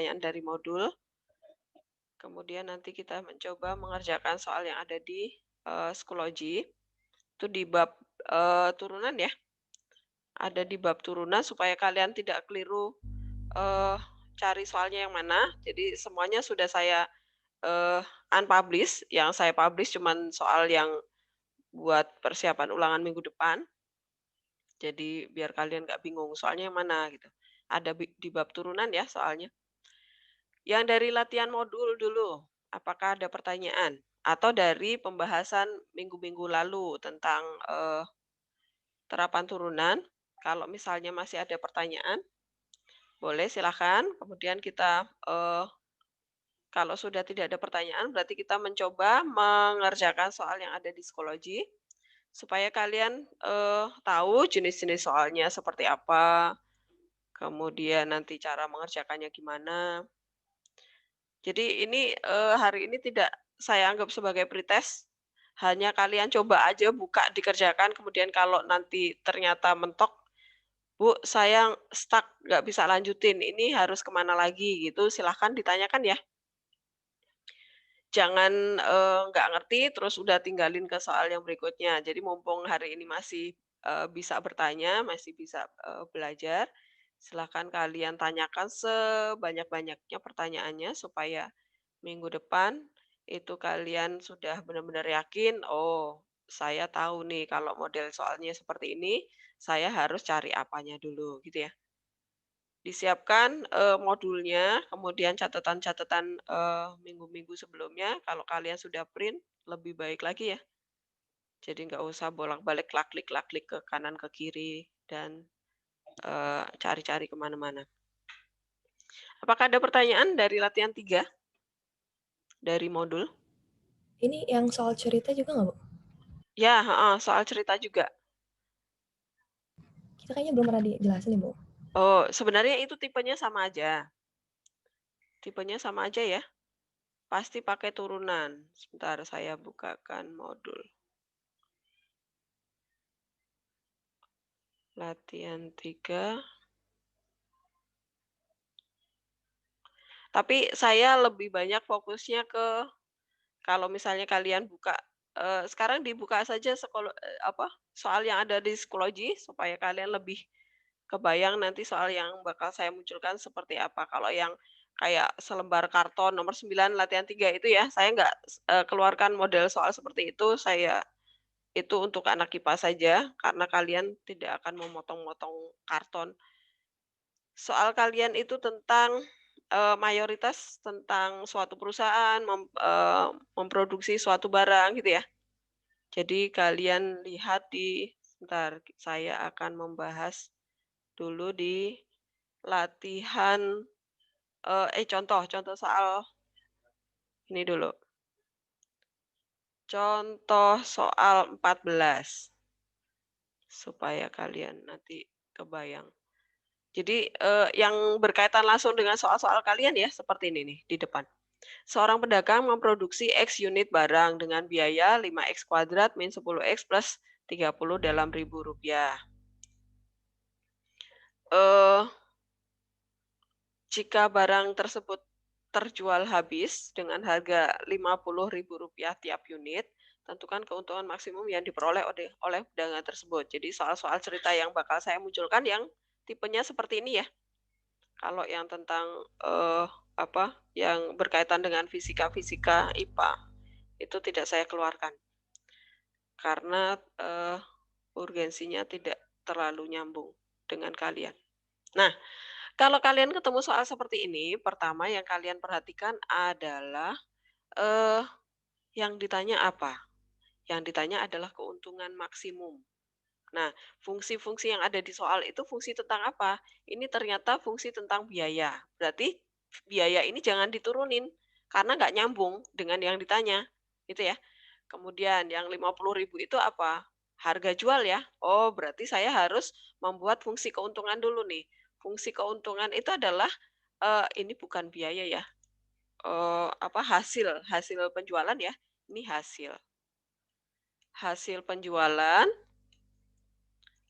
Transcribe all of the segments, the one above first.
pertanyaan dari modul. Kemudian nanti kita mencoba mengerjakan soal yang ada di psikologi. Itu di bab turunan ya. Ada di bab turunan supaya kalian tidak keliru cari soalnya yang mana. Jadi semuanya sudah saya unpublish. Yang saya publish cuman soal yang buat persiapan ulangan minggu depan. Jadi biar kalian nggak bingung soalnya yang mana gitu. Ada di bab turunan ya soalnya. Yang dari latihan modul dulu, apakah ada pertanyaan? Atau dari pembahasan minggu-minggu lalu tentang terapan turunan, kalau misalnya masih ada pertanyaan, boleh silahkan. Kemudian kita, kalau sudah tidak ada pertanyaan, berarti kita mencoba mengerjakan soal yang ada di psikologi, supaya kalian tahu jenis-jenis soalnya seperti apa, kemudian nanti cara mengerjakannya gimana. Jadi ini, hari ini tidak saya anggap sebagai pretest, hanya kalian coba aja buka dikerjakan, kemudian kalau nanti ternyata mentok, "Bu, saya stuck, nggak bisa lanjutin, ini harus kemana lagi?" Gitu, silahkan ditanyakan ya. Jangan, nggak ngerti terus udah tinggalin ke soal yang berikutnya. Jadi mumpung hari ini masih, bisa bertanya, masih bisa, belajar, silahkan kalian tanyakan sebanyak-banyaknya pertanyaannya supaya minggu depan itu kalian sudah benar-benar yakin, "Oh, saya tahu nih kalau model soalnya seperti ini, saya harus cari apanya dulu," gitu ya. Disiapkan, modulnya, kemudian catatan-catatan, minggu-minggu sebelumnya, kalau kalian sudah print, lebih baik lagi ya. Jadi nggak usah bolak-balik klik-klik ke kanan ke kiri dan, cari-cari kemana mana. Apakah ada pertanyaan dari latihan 3 dari modul? Ini yang soal cerita juga nggak, Bu? Ya, heeh, soal cerita juga. Kita kayaknya belum pernah dijelasin nih, Bu. Oh, sebenarnya itu tipenya sama aja. Tipenya sama aja ya. Pasti pakai turunan. Sebentar saya bukakan modul. Latihan 3. Tapi saya lebih banyak fokusnya ke kalau misalnya kalian buka, sekarang dibuka saja soal yang ada di psikologi supaya kalian lebih kebayang nanti soal yang bakal saya munculkan seperti apa. Kalau yang kayak selembar karton nomor 9 latihan 3 itu ya, saya nggak keluarkan model soal seperti itu, itu untuk anak IPA saja, karena kalian tidak akan memotong-motong karton. Soal kalian itu tentang, mayoritas tentang suatu perusahaan memproduksi suatu barang gitu ya. Jadi kalian lihat sebentar, saya akan membahas dulu di latihan, contoh contoh soal ini dulu, contoh soal 14 supaya kalian nanti kebayang. Jadi, yang berkaitan langsung dengan soal-soal kalian ya, seperti ini nih di depan. Seorang pedagang memproduksi X unit barang dengan biaya 5x kuadrat min 10x plus 30 dalam ribu rupiah. Eh, Jika barang tersebut terjual habis dengan harga Rp50.000 tiap unit, tentukan keuntungan maksimum yang diperoleh oleh pedagang tersebut. Jadi soal-soal cerita yang bakal saya munculkan yang tipenya seperti ini ya. Kalau yang tentang, yang berkaitan dengan fisika-fisika IPA, itu tidak saya keluarkan. Karena, urgensinya tidak terlalu nyambung dengan kalian. Nah, kalau kalian ketemu soal seperti ini, pertama yang kalian perhatikan adalah, eee, yang ditanya apa? Yang ditanya adalah keuntungan maksimum. Nah, fungsi-fungsi yang ada di soal itu fungsi tentang apa? Ini ternyata fungsi tentang biaya. Berarti biaya ini jangan diturunin, karena nggak nyambung dengan yang ditanya, gitu ya. Kemudian yang 50.000 itu apa? Harga jual ya? Oh, berarti saya harus membuat fungsi keuntungan dulu nih. Fungsi keuntungan itu adalah, ini bukan biaya ya, hasil hasil penjualan ya, ini hasil. Hasil penjualan,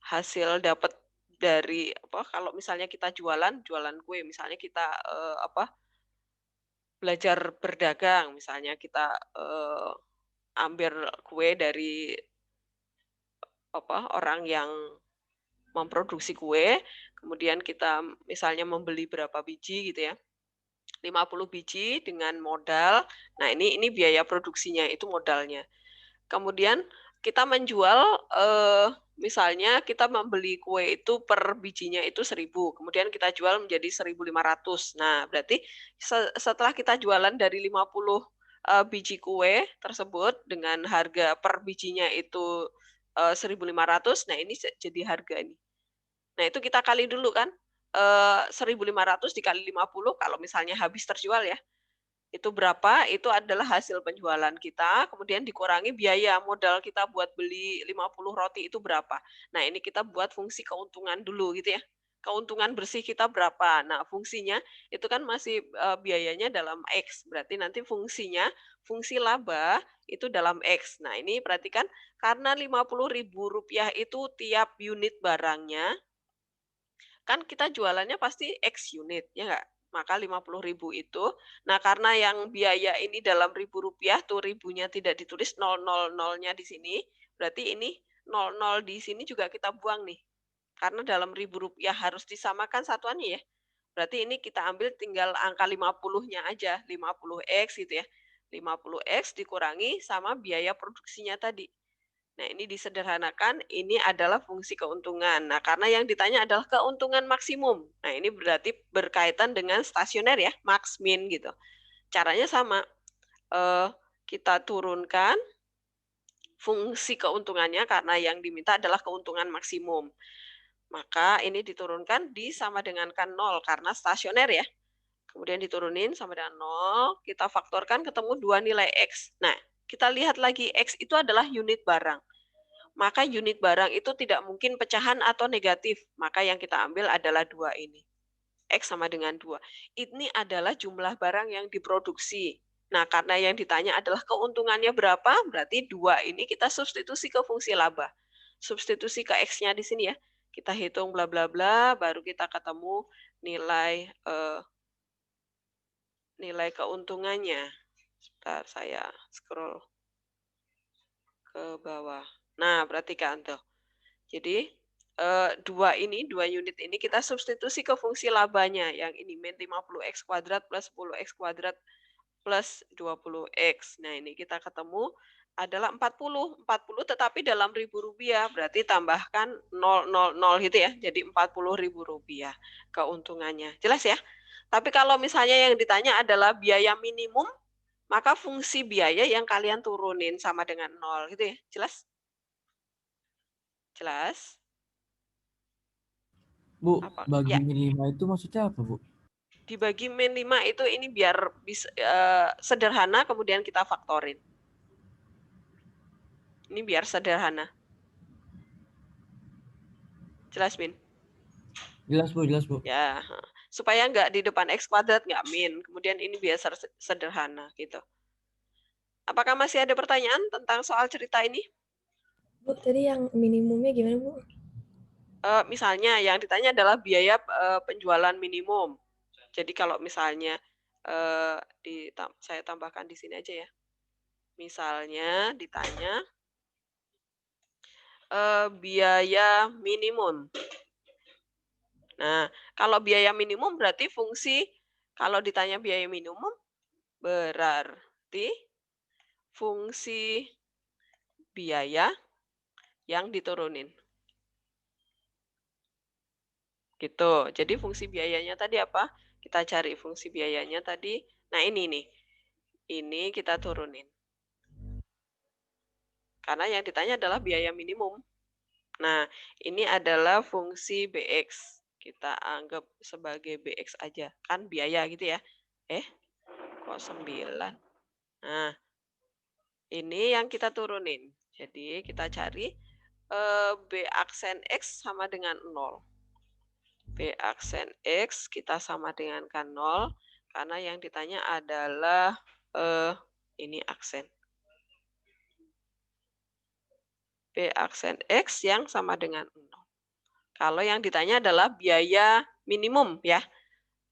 hasil dapat dari apa, kalau misalnya kita jualan kue, misalnya kita, belajar berdagang, misalnya kita, ambil kue dari orang yang memproduksi kue, kemudian kita misalnya membeli berapa biji gitu ya, 50 biji dengan modal. Nah, ini biaya produksinya, itu modalnya. Kemudian kita menjual, misalnya kita membeli kue itu per bijinya itu 1.000, kemudian kita jual menjadi 1.500. Nah, berarti setelah kita jualan dari 50, biji kue tersebut dengan harga per bijinya itu, 1.500, nah ini jadi harga ini. Nah, itu kita kali dulu kan, 1.500 dikali 50 kalau misalnya habis terjual ya. Itu berapa, itu adalah hasil penjualan kita, kemudian dikurangi biaya modal kita buat beli 50 roti itu berapa. Nah, ini kita buat fungsi keuntungan dulu gitu ya. Keuntungan bersih kita berapa. Nah, fungsinya itu kan masih, biayanya dalam X, berarti nanti fungsi laba itu dalam X. Nah, ini perhatikan karena Rp50.000 itu tiap unit barangnya, kan kita jualannya pasti X unit, ya nggak? Maka 50.000 itu, nah karena yang biaya ini dalam ribu rupiah tuh ribunya tidak ditulis, nol-nol-nolnya di sini, berarti ini nol-nol di sini juga kita buang nih. Karena dalam ribu rupiah harus disamakan satuannya ya. Berarti ini kita ambil tinggal angka 50-nya aja, 50X gitu ya. 50X dikurangi sama biaya produksinya tadi. Nah, ini disederhanakan, ini adalah fungsi keuntungan. Nah, karena yang ditanya adalah keuntungan maksimum. Nah, ini berarti berkaitan dengan stasioner ya, max min gitu. Caranya sama, kita turunkan fungsi keuntungannya karena yang diminta adalah keuntungan maksimum. Maka ini diturunkan disamadengankan 0 karena stasioner ya. Kemudian diturunin sama dengan 0, kita faktorkan ketemu 2 nilai X. Nah, kita lihat lagi X itu adalah unit barang. Maka unit barang itu tidak mungkin pecahan atau negatif. Maka yang kita ambil adalah 2 ini. X sama dengan 2. Ini adalah jumlah barang yang diproduksi. Nah, karena yang ditanya adalah keuntungannya berapa, berarti 2 ini kita substitusi ke fungsi laba. Substitusi ke X-nya di sini ya. Kita hitung bla bla bla, baru kita ketemu nilai nilai keuntungannya. Sebentar, saya scroll ke bawah. Nah, perhatikan tuh. Jadi, 2 unit ini kita substitusi ke fungsi labanya, yang ini min 50x kuadrat plus 10x kuadrat plus 20x. Nah, ini kita ketemu adalah 40. 40 tetapi dalam ribu rupiah, berarti tambahkan 000 gitu ya, jadi Rp40.000 keuntungannya. Jelas ya? Tapi kalau misalnya yang ditanya adalah biaya minimum, maka fungsi biaya yang kalian turunin sama dengan 0 gitu ya. Jelas? Jelas? Bu, Apa? bagi Ya. min 5 itu maksudnya apa, Bu? Dibagi min 5 itu ini biar sederhana kemudian kita faktorin. Ini biar sederhana. Jelas, Min? Jelas, Bu, jelas, Bu. Ya, supaya nggak di depan X kuadrat nggak min. Kemudian ini biar sederhana gitu. Apakah masih ada pertanyaan tentang soal cerita ini? Bu, tadi yang minimumnya gimana, Bu? Misalnya yang ditanya adalah biaya penjualan minimum. Jadi kalau misalnya saya tambahkan di sini aja ya. Misalnya ditanya biaya minimum. Nah, kalau biaya minimum berarti kalau ditanya biaya minimum berarti fungsi biaya yang diturunin. Gitu. Jadi fungsi biayanya tadi apa? Kita cari fungsi biayanya tadi. Nah, ini nih. Ini kita turunin. Karena yang ditanya adalah biaya minimum. Nah, ini adalah fungsi BX. Kita anggap sebagai BX aja. Kan biaya gitu ya. Kok 9? Nah, ini yang kita turunin. Jadi, kita cari B aksen X sama dengan 0. B aksen X kita sama dengan kan 0. Karena yang ditanya adalah ini aksen. B aksen X yang sama dengan 0. Kalau yang ditanya adalah biaya minimum ya.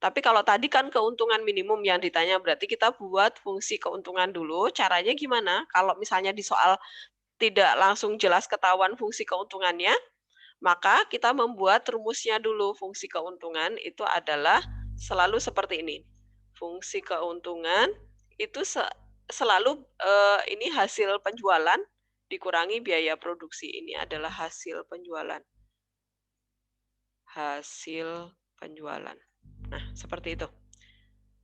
Tapi kalau tadi kan keuntungan minimum yang ditanya, berarti kita buat fungsi keuntungan dulu. Caranya gimana? Kalau misalnya di soal tidak langsung jelas ketahuan fungsi keuntungannya, maka kita membuat rumusnya dulu. Fungsi keuntungan itu adalah selalu seperti ini. Fungsi keuntungan itu selalu ini hasil penjualan dikurangi biaya produksi. Ini adalah hasil penjualan. Hasil penjualan. Nah, seperti itu.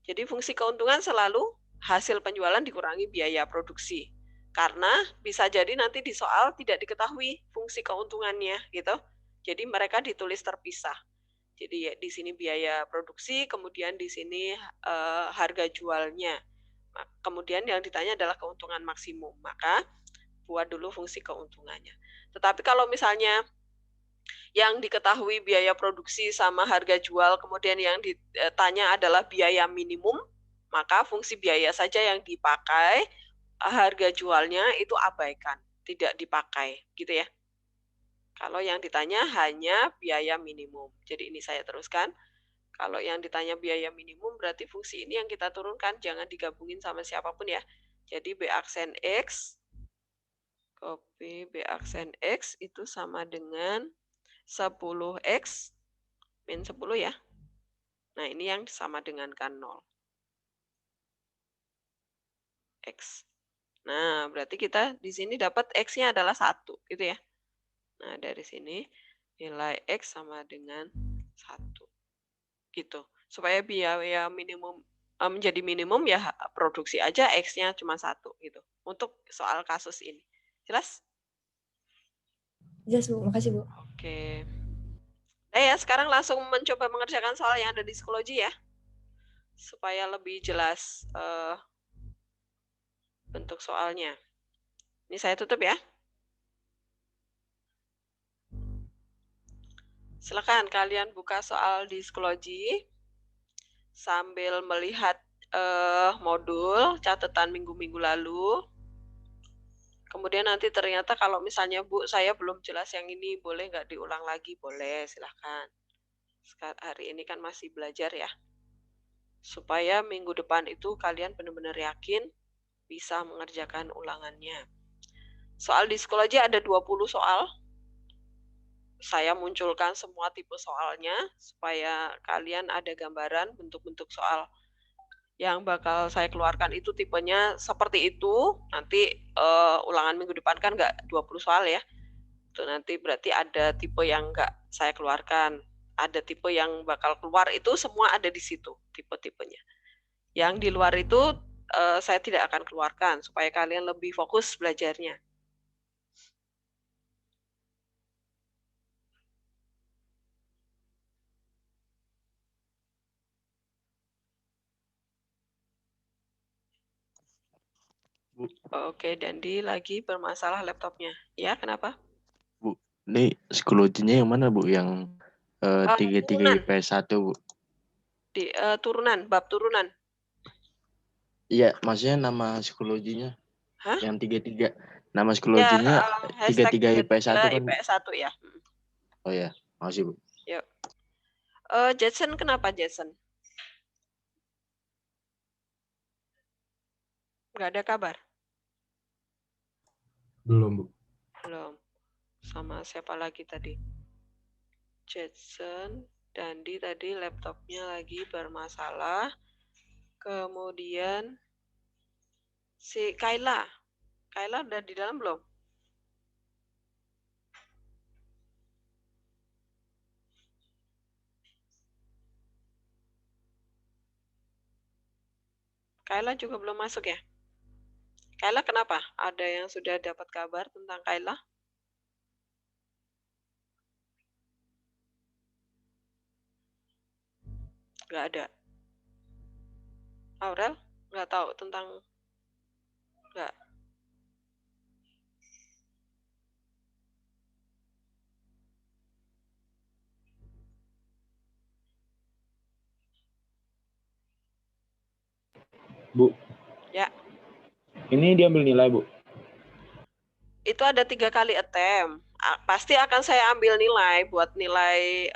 Jadi fungsi keuntungan selalu hasil penjualan dikurangi biaya produksi. Karena bisa jadi nanti di soal tidak diketahui fungsi keuntungannya gitu. Jadi mereka ditulis terpisah. Jadi ya, di sini biaya produksi, kemudian di sini harga jualnya. Kemudian yang ditanya adalah keuntungan maksimum. Maka buat dulu fungsi keuntungannya. Tetapi kalau misalnya yang diketahui biaya produksi sama harga jual, kemudian yang ditanya adalah biaya minimum, maka fungsi biaya saja yang dipakai, harga jualnya itu abaikan, tidak dipakai, gitu ya. Kalau yang ditanya hanya biaya minimum. Jadi ini saya teruskan. Kalau yang ditanya biaya minimum, berarti fungsi ini yang kita turunkan, jangan digabungin sama siapapun ya. Jadi B aksen X, copy B aksen X itu sama dengan 10X min 10 ya. Nah, ini yang sama dengan kan 0. X. Nah, berarti kita di sini dapat X-nya adalah 1, gitu ya. Nah, dari sini nilai X sama dengan 1. Gitu. Supaya biaya minimum menjadi minimum ya produksi aja X-nya cuma 1 gitu. Untuk soal kasus ini. Jelas? Jelas, Bu. Makasih, Bu. Oke. Nah ya, sekarang langsung mencoba mengerjakan soal yang ada di psikologi ya. Supaya lebih jelas bentuk soalnya. Ini saya tutup ya. Silakan kalian buka soal di psikologi sambil melihat modul catatan minggu-minggu lalu. Kemudian nanti ternyata kalau misalnya Bu, saya belum jelas yang ini, boleh nggak diulang lagi? Boleh, silahkan. Hari ini kan masih belajar ya. Supaya minggu depan itu kalian benar-benar yakin bisa mengerjakan ulangannya. Soal di psikologi ada 20 soal. Saya munculkan semua tipe soalnya supaya kalian ada gambaran bentuk-bentuk soal yang bakal saya keluarkan itu tipenya seperti itu. Nanti ulangan minggu depan kan nggak 20 soal ya. Itu nanti berarti ada tipe yang nggak saya keluarkan. Ada tipe yang bakal keluar, itu semua ada di situ tipe-tipenya. Yang di luar itu saya tidak akan keluarkan supaya kalian lebih fokus belajarnya. Bu. Oke, Dandi lagi bermasalah laptopnya. Ya, kenapa? Bu, ini psikologinya yang mana, Bu? Yang 33 turunan. IPS 1, Bu? Di turunan, bab turunan. Iya, maksudnya nama psikologinya. Hah? Yang 33. Nama psikologinya 33 IPS 1 kan? IPS 1 ya. Oh ya, makasih, Bu. Yuk. Jason, kenapa Jason? Nggak ada kabar? Belum, Bu. Belum. Sama siapa lagi tadi? Jason, Dandi tadi laptopnya lagi bermasalah. Kemudian si Kayla. Kayla udah di dalam belum? Kayla juga belum masuk ya? Kayla kenapa? Ada yang sudah dapat kabar tentang Kayla? Nggak ada. Aurel? Nggak tahu tentang... Nggak. Bu. Ya. Ini diambil nilai, Bu? Itu ada 3 kali attempt. pasti akan saya ambil nilai buat nilai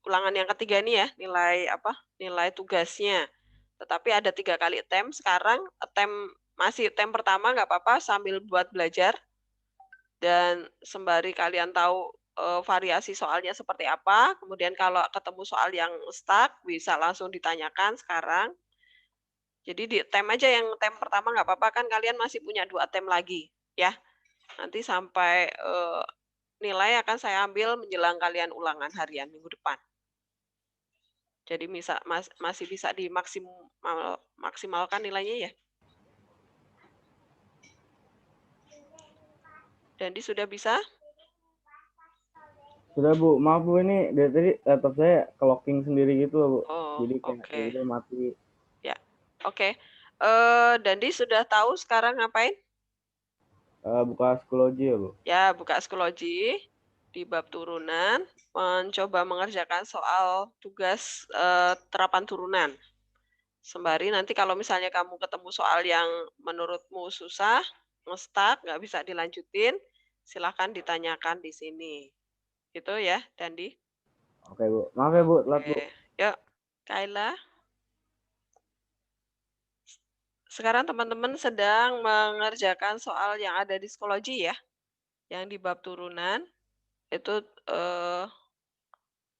ulangan yang ketiga ini ya, nilai tugasnya. Tetapi ada 3 kali attempt, sekarang masih attempt pertama nggak apa-apa sambil buat belajar. Dan sembari kalian tahu variasi soalnya seperti apa, kemudian kalau ketemu soal yang stuck bisa langsung ditanyakan sekarang. Jadi di attempt aja, yang attempt pertama nggak apa-apa, kan kalian masih punya 2 attempt lagi ya. Nanti sampai nilai akan saya ambil menjelang kalian ulangan harian minggu depan. Jadi masih bisa maksimalkan nilainya ya. Dandi sudah bisa? Sudah Bu, maaf Bu, ini dari tadi laptop saya ke-locking sendiri gitu Bu. Oh, Jadi kayak oke. udah mati. Ya, oke. Dandi sudah tahu sekarang ngapain? Buka Schoology ya Bu. Ya, buka Schoology di bab turunan, mencoba mengerjakan soal tugas terapan turunan. Sembari nanti kalau misalnya kamu ketemu soal yang menurutmu susah, nge-stuck, nggak bisa dilanjutin, silahkan ditanyakan di sini. Gitu ya, Dandi? Oke Bu, maaf ya Bu, telat Bu. Oke. Yuk, Kaila. Sekarang teman-teman sedang mengerjakan soal yang ada di Schoology ya, yang di bab turunan. Itu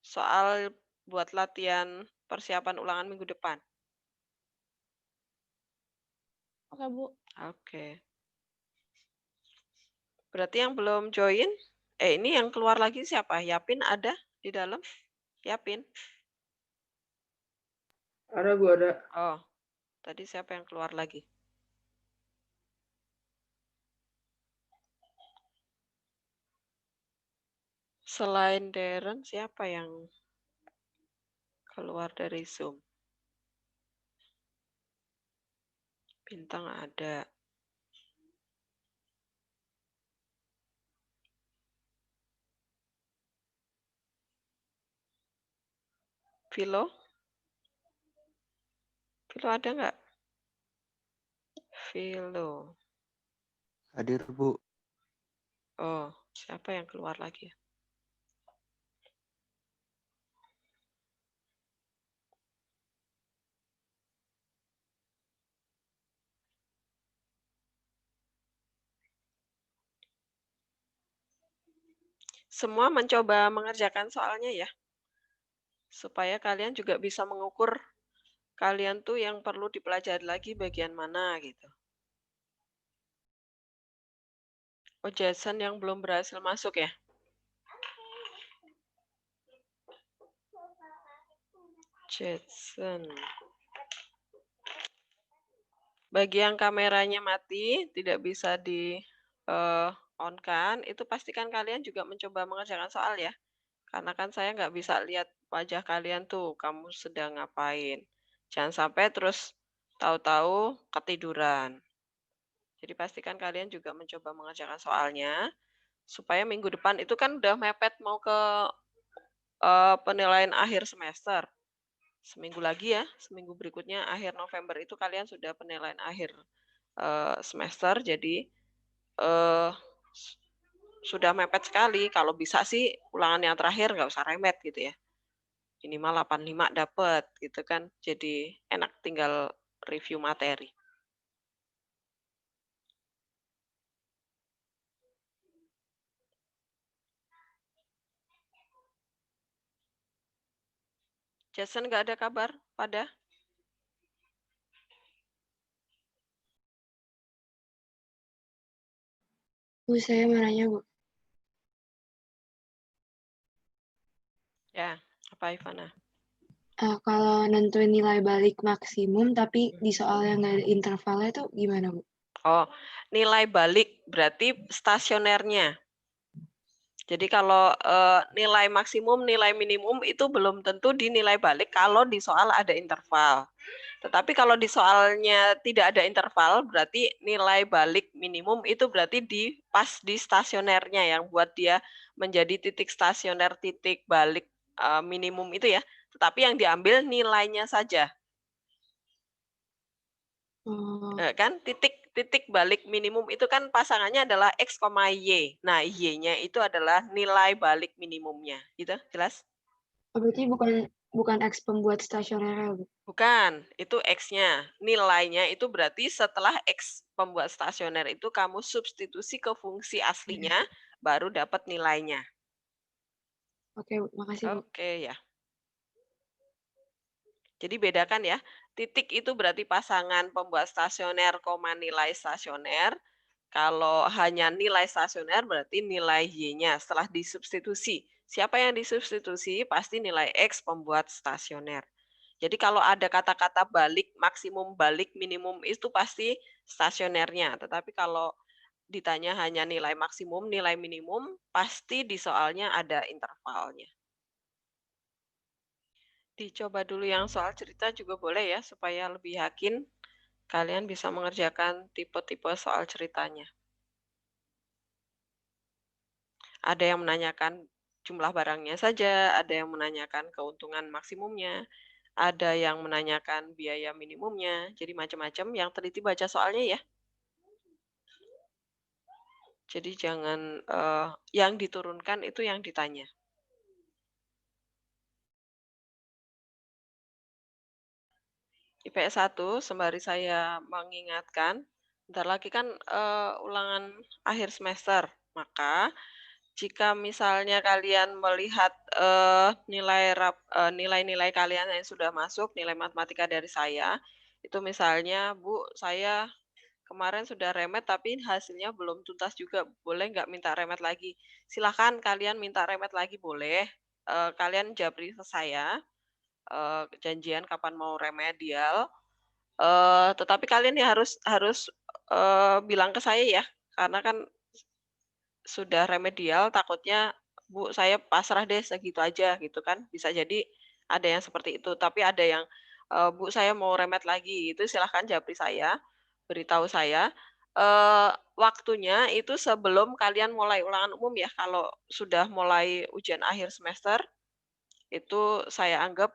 soal buat latihan persiapan ulangan minggu depan. Oke, Bu. Oke. Berarti yang belum join, ini yang keluar lagi siapa? Yapin ada di dalam? Yapin? Ada Bu, ada. Oh, tadi siapa yang keluar lagi? Selain Darren, siapa yang keluar dari Zoom? Bintang ada. Vilo? Vilo ada nggak? Vilo. Hadir, Bu. Oh, siapa yang keluar lagi? Semua mencoba mengerjakan soalnya ya, supaya kalian juga bisa mengukur kalian tuh yang perlu dipelajari lagi bagian mana gitu. Oh, Jason yang belum berhasil masuk ya? Jason. Bagi yang kameranya mati, tidak bisa di on-kan, itu pastikan kalian juga mencoba mengerjakan soal ya. Karena kan saya nggak bisa lihat wajah kalian tuh, kamu sedang ngapain. Jangan sampai terus tahu-tahu ketiduran. Jadi pastikan kalian juga mencoba mengerjakan soalnya, supaya minggu depan itu kan udah mepet mau ke penilaian akhir semester. Seminggu lagi ya, seminggu berikutnya akhir November itu kalian sudah penilaian akhir semester, jadi sudah mepet sekali. Kalau bisa sih ulangan yang terakhir nggak usah remet gitu ya. Minimal 85 dapat gitu kan. Jadi enak tinggal review materi. Jason nggak ada kabar pada? Bu, saya mau nanya, Bu. Ya, apa Ivana? Kalau nentuin nilai balik maksimum, tapi di soal yang nggak ada intervalnya itu gimana, Bu? Oh, nilai balik berarti stasionernya. Jadi kalau nilai maksimum, nilai minimum itu belum tentu dinilai balik kalau di soal ada interval. Tetapi kalau di soalnya tidak ada interval, berarti nilai balik minimum itu berarti pas di stasionernya yang buat dia menjadi titik stasioner, titik balik minimum itu ya. Tetapi yang diambil nilainya saja. Oh. Kan titik titik balik minimum itu kan pasangannya adalah X, Y. Nah, Y-nya itu adalah nilai balik minimumnya. Gitu, jelas? Oh, berarti bukan X pembuat stasioner, Bu. Bukan, itu X-nya. Nilainya itu berarti setelah X pembuat stasioner itu kamu substitusi ke fungsi aslinya, baru dapat nilainya. Oke, Bu. Makasih, Bu. Oke, ya. Jadi bedakan ya, titik itu berarti pasangan pembuat stasioner, nilai stasioner. Kalau hanya nilai stasioner berarti nilai Y-nya setelah disubstitusi. Siapa yang disubstitusi? Pasti nilai X pembuat stasioner. Jadi kalau ada kata-kata balik, maksimum balik, minimum itu pasti stasionernya. Tetapi kalau ditanya hanya nilai maksimum, nilai minimum, pasti di soalnya ada intervalnya. Dicoba dulu yang soal cerita juga boleh ya, supaya lebih yakin kalian bisa mengerjakan tipe-tipe soal ceritanya. Ada yang menanyakan jumlah barangnya saja, ada yang menanyakan keuntungan maksimumnya, ada yang menanyakan biaya minimumnya, jadi macam-macam. Yang teliti baca soalnya ya. Jadi jangan yang diturunkan itu yang ditanya. IPS 1 sembari saya mengingatkan, bentar lagi kan ulangan akhir semester. Maka jika misalnya kalian melihat nilai-nilai kalian yang sudah masuk, nilai matematika dari saya, itu misalnya, Bu, saya kemarin sudah remet tapi hasilnya belum tuntas juga, boleh nggak minta remet lagi? Silahkan kalian minta remet lagi boleh. Kalian japri ke saya, janjian kapan mau remedial. Tetapi kalian ya harus bilang ke saya ya, karena kan sudah remedial takutnya, Bu, saya pasrah deh segitu aja gitu kan. Bisa jadi ada yang seperti itu. Tapi ada yang, Bu, saya mau remet lagi, itu silahkan japri saya, beritahu saya. Waktunya itu sebelum kalian mulai ulangan umum ya. Kalau sudah mulai ujian akhir semester, itu saya anggap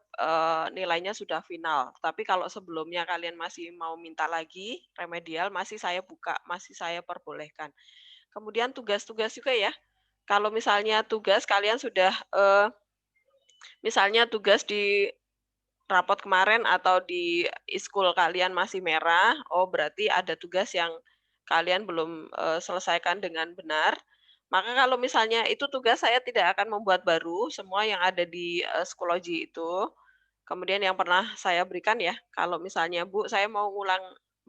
nilainya sudah final. Tapi kalau sebelumnya kalian masih mau minta lagi remedial, masih saya buka, masih saya perbolehkan. Kemudian tugas-tugas juga ya. Kalau misalnya tugas kalian sudah misalnya tugas di rapot kemarin atau di iskul kalian masih merah, oh berarti ada tugas yang kalian belum selesaikan dengan benar. Maka kalau misalnya itu tugas saya tidak akan membuat baru, semua yang ada di Schoology itu. Kemudian yang pernah saya berikan ya, kalau misalnya Bu, saya mau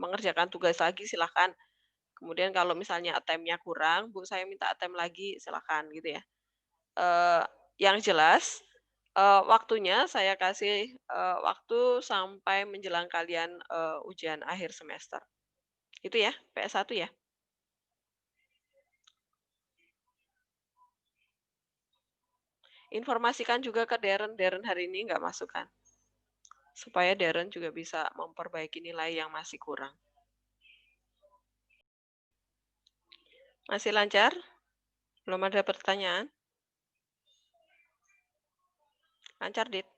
mengerjakan tugas lagi silahkan. Kemudian kalau misalnya attempt-nya kurang, Bu, saya minta attempt lagi, silakan gitu ya. Yang jelas waktunya saya kasih waktu sampai menjelang kalian ujian akhir semester. Itu ya, PS1 ya. Informasikan juga ke Darren, Darren hari ini nggak masuk kan. Supaya Darren juga bisa memperbaiki nilai yang masih kurang. Masih lancar? Belum ada pertanyaan? Lancar, Dit?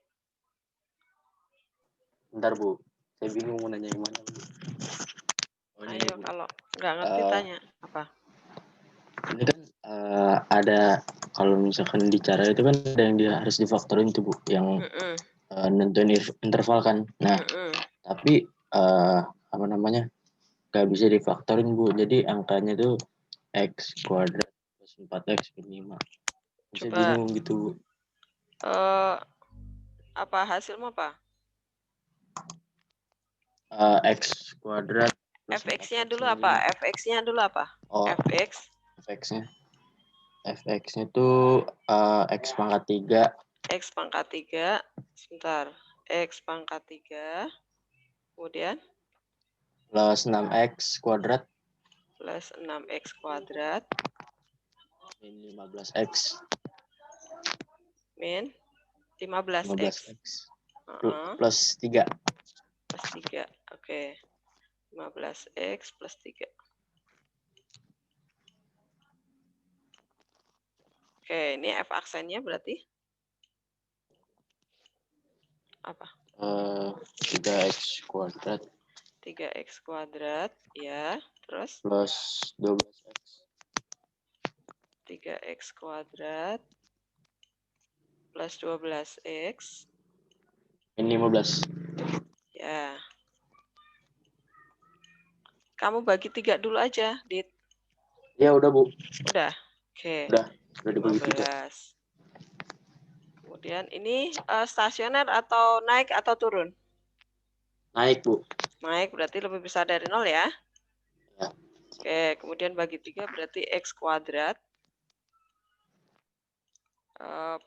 Bentar Bu, saya bingung mau nanya yang mana Bu. Oh, ini Ayo, Bu. kalau nggak ngerti tanya. Apa? Ini kan ada, kalau misalkan bicara itu kan ada yang dia harus difaktorin tuh Bu, yang nentuin interval kan. Nah, tapi apa namanya, nggak bisa difaktorin Bu, jadi angkanya tuh X kuadrat plus 4X plus 5. Saya Coba bingung gitu Bu. apa hasilmu apa? X kuadrat plus fx-nya 4X dulu plus apa? 5. fx-nya dulu apa? Oh, fx. fx-nya tuh X pangkat 3. X pangkat 3. Sebentar. X pangkat 3. Kemudian? Plus 6X kuadrat. Plus 6X kuadrat. Min 15X. Min 15X. Plus 3. Plus 3. Oke. 15X plus 3. Oke, ini F aksennya berarti apa? 3X kuadrat. 3x kuadrat, ya. Terus plus 12x. 3x kuadrat plus 12x. Min 15. Ya. Kamu bagi 3 dulu aja, Dit. Ya udah, Bu. Udah? Oke. Udah dibagi 3. 12. Kemudian ini stasioner atau naik atau turun? Naik, Bu. Naik berarti lebih besar dari 0 ya. Ya. Oke, kemudian bagi 3 berarti x kuadrat.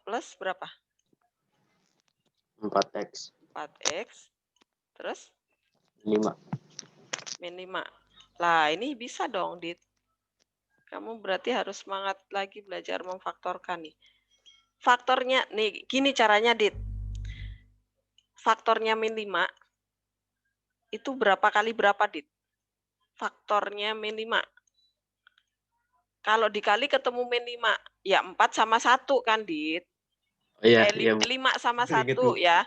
Plus berapa? 4x. 4x. Terus? 5. Min 5. Lah, ini bisa dong, Dit. Kamu berarti harus semangat lagi belajar memfaktorkan nih. Faktornya, nih gini caranya, Dit. Faktornya min 5, itu berapa kali berapa, Dit? Faktornya min 5. Kalau dikali ketemu min 5, ya 4 sama 1 kan, Dit? Oh iya, 5 sama 1 ya.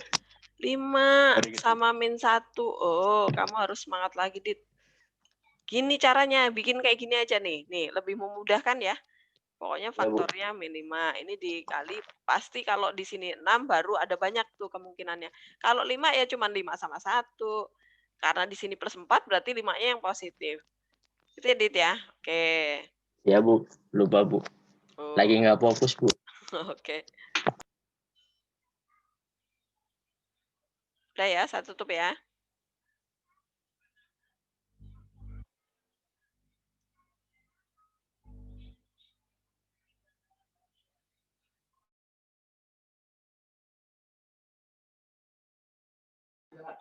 5 sama min 1. Oh, kamu harus semangat lagi, Dit. Gini caranya, bikin kayak gini aja nih. Nih, lebih memudahkan ya. Pokoknya faktornya min 5. Ini dikali, pasti kalau di sini 6 baru ada banyak tuh kemungkinannya. Kalau 5 ya cuma 5 sama 1. Karena di sini plus 4 berarti 5-nya yang positif. Itu ya, Dit ya? Oke. Ya, Bu. Lupa, Bu. Oh. Lagi nggak fokus, Bu. Oke. Udah ya, saya tutup ya.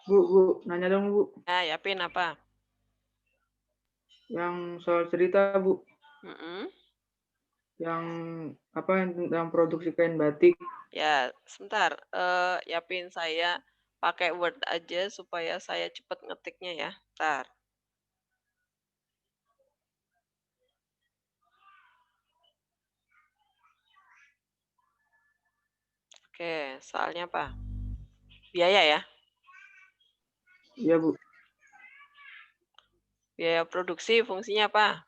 Bu, nanya dong, Bu. Ya, Pin apa? Yang soal cerita, Bu. Yang apa yang produksi kain batik. Ya, sebentar. Yapin saya pakai Word aja supaya saya cepat ngetiknya ya. Bentar. Oke, soalnya apa? Biaya ya? Iya, Bu. Biaya produksi fungsinya apa?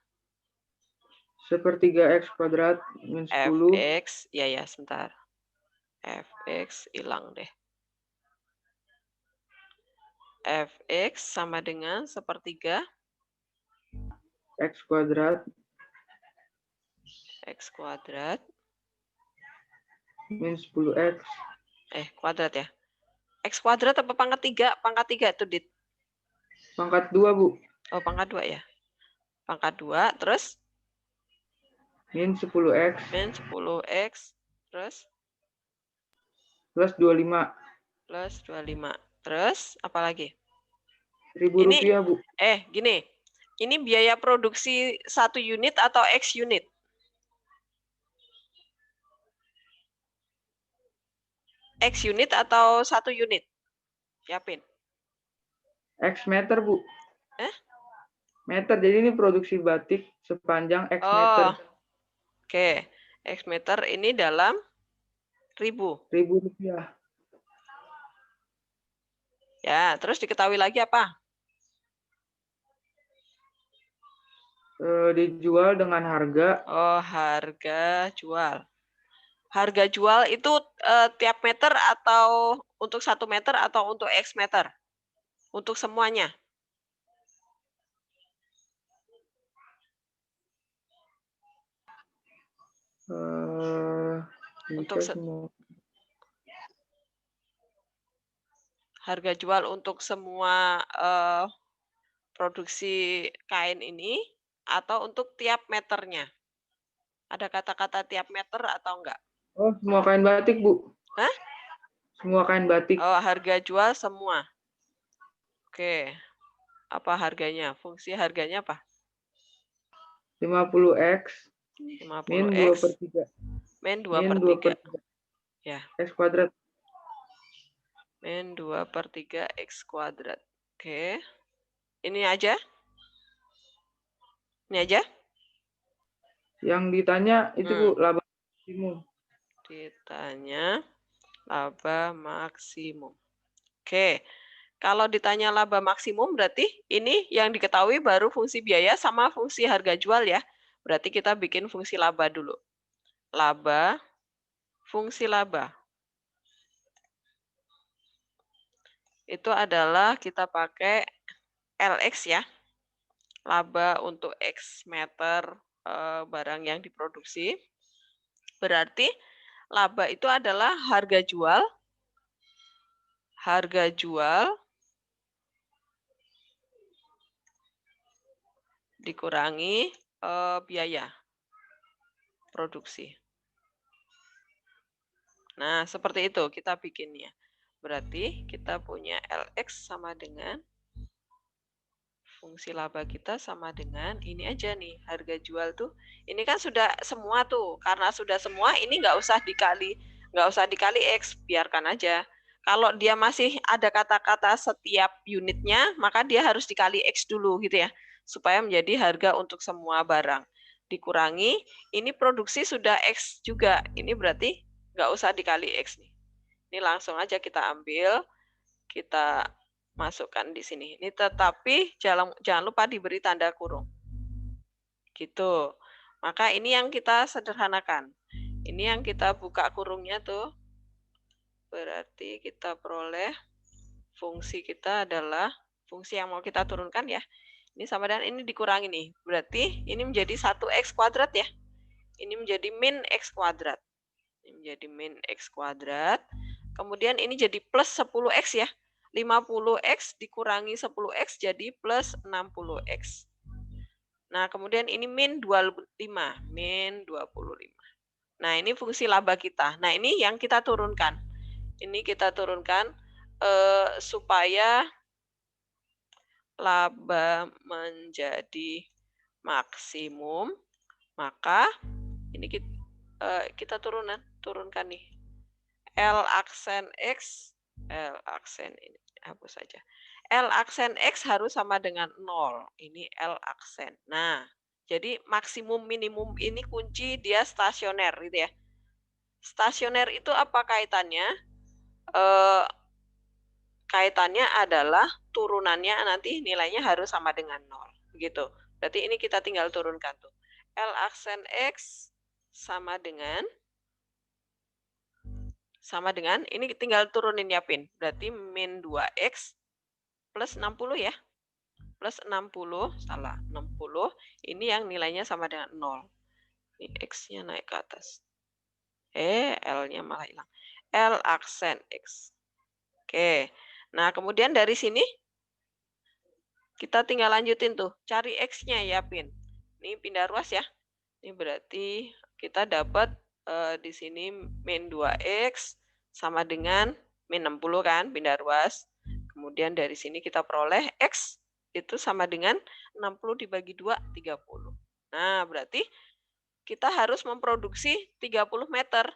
Sepertiga X kuadrat min 10. Fx, ya, sebentar. Fx hilang deh. Fx sama dengan sepertiga X kuadrat. X kuadrat. Min 10x. Kuadrat ya. X kuadrat apa pangkat 3? Pangkat 3 itu, Dit. Pangkat 2, Bu. Oh, pangkat 2 ya. Pangkat 2, terus? Min 10x. Min 10x, terus? Plus 25. Plus 25. Terus, apa lagi? Rp1.000, Bu. Gini. Ini biaya produksi 1 unit atau X unit? X unit atau 1 unit? Yapin. X meter, Bu. Meter. Jadi ini produksi batik sepanjang X meter. Oke. X meter ini dalam ribu. Rp1.000. Ya, terus diketahui lagi apa? Dijual dengan harga. Oh, harga jual. Harga jual itu tiap meter atau untuk 1 meter atau untuk X meter? Untuk semuanya? Untuk harga jual untuk semua produksi kain ini atau untuk tiap meternya? Ada kata-kata tiap meter atau enggak? Oh, semua kain batik, Bu. Hah? Semua kain batik. Oh, harga jual semua. Oke. Apa harganya? Fungsi harganya apa? 50x. 50x. Min 2/3. Min 2/3. Ya. X kuadrat. Min 2/3 X kuadrat. Oke. Ini aja? Ini aja? Yang ditanya itu, Bu, laba maksimum. Ditanya laba maksimum. Oke. Kalau ditanya laba maksimum berarti ini yang diketahui baru fungsi biaya sama fungsi harga jual ya. Berarti kita bikin fungsi laba dulu. Laba, fungsi laba. Itu adalah kita pakai LX ya. Laba untuk X meter barang yang diproduksi. Berarti laba itu adalah harga jual dikurangi biaya produksi. Nah, seperti itu kita bikinnya. Berarti kita punya LX sama dengan fungsi laba kita sama dengan ini aja nih, harga jual tuh. Ini kan sudah semua tuh. Karena sudah semua ini nggak usah dikali X, biarkan aja. Kalau dia masih ada kata-kata setiap unitnya, maka dia harus dikali X dulu gitu ya. Supaya menjadi harga untuk semua barang. Dikurangi, ini produksi sudah X juga. Ini berarti nggak usah dikali X nih. Ini langsung aja kita ambil, kita masukkan di sini. Ini tetapi jangan lupa diberi tanda kurung. Gitu. Maka ini yang kita sederhanakan. Ini yang kita buka kurungnya tuh. Berarti kita peroleh fungsi kita adalah fungsi yang mau kita turunkan ya. Ini sama dengan ini dikurangi nih. Berarti ini menjadi 1x kuadrat ya. Ini menjadi min x kuadrat. Ini menjadi min x kuadrat. Kemudian ini jadi plus 10x ya. 50x dikurangi 10x jadi plus 60x. Nah, kemudian ini min 25. Min 25. Nah, ini fungsi laba kita. Nah, ini yang kita turunkan. Ini kita turunkan supaya laba menjadi maksimum. Maka ini kita turunkan nih. L aksen X, L aksen ini hapus saja. L aksen X harus sama dengan 0. Ini L aksen. Nah, jadi maksimum minimum ini kunci dia stasioner gitu ya. Stasioner itu apa kaitannya? Kaitannya adalah turunannya nanti nilainya harus sama dengan 0. Begitu. Berarti ini kita tinggal turunkan tuh. L aksen X sama dengan ini tinggal turunin ya Pin. Berarti min 2x plus 60 ya. Plus 60, salah, 60. Ini yang nilainya sama dengan 0. Ini X-nya naik ke atas. L-nya malah hilang. L aksen X. Oke. Nah, kemudian dari sini kita tinggal lanjutin tuh. Cari X-nya ya Pin. Ini pindah ruas ya. Ini berarti kita dapat di sini min 2x sama dengan min 60 kan, pindah ruas. Kemudian dari sini kita peroleh x itu sama dengan 60 dibagi 2, 30. Nah, berarti kita harus memproduksi 30 meter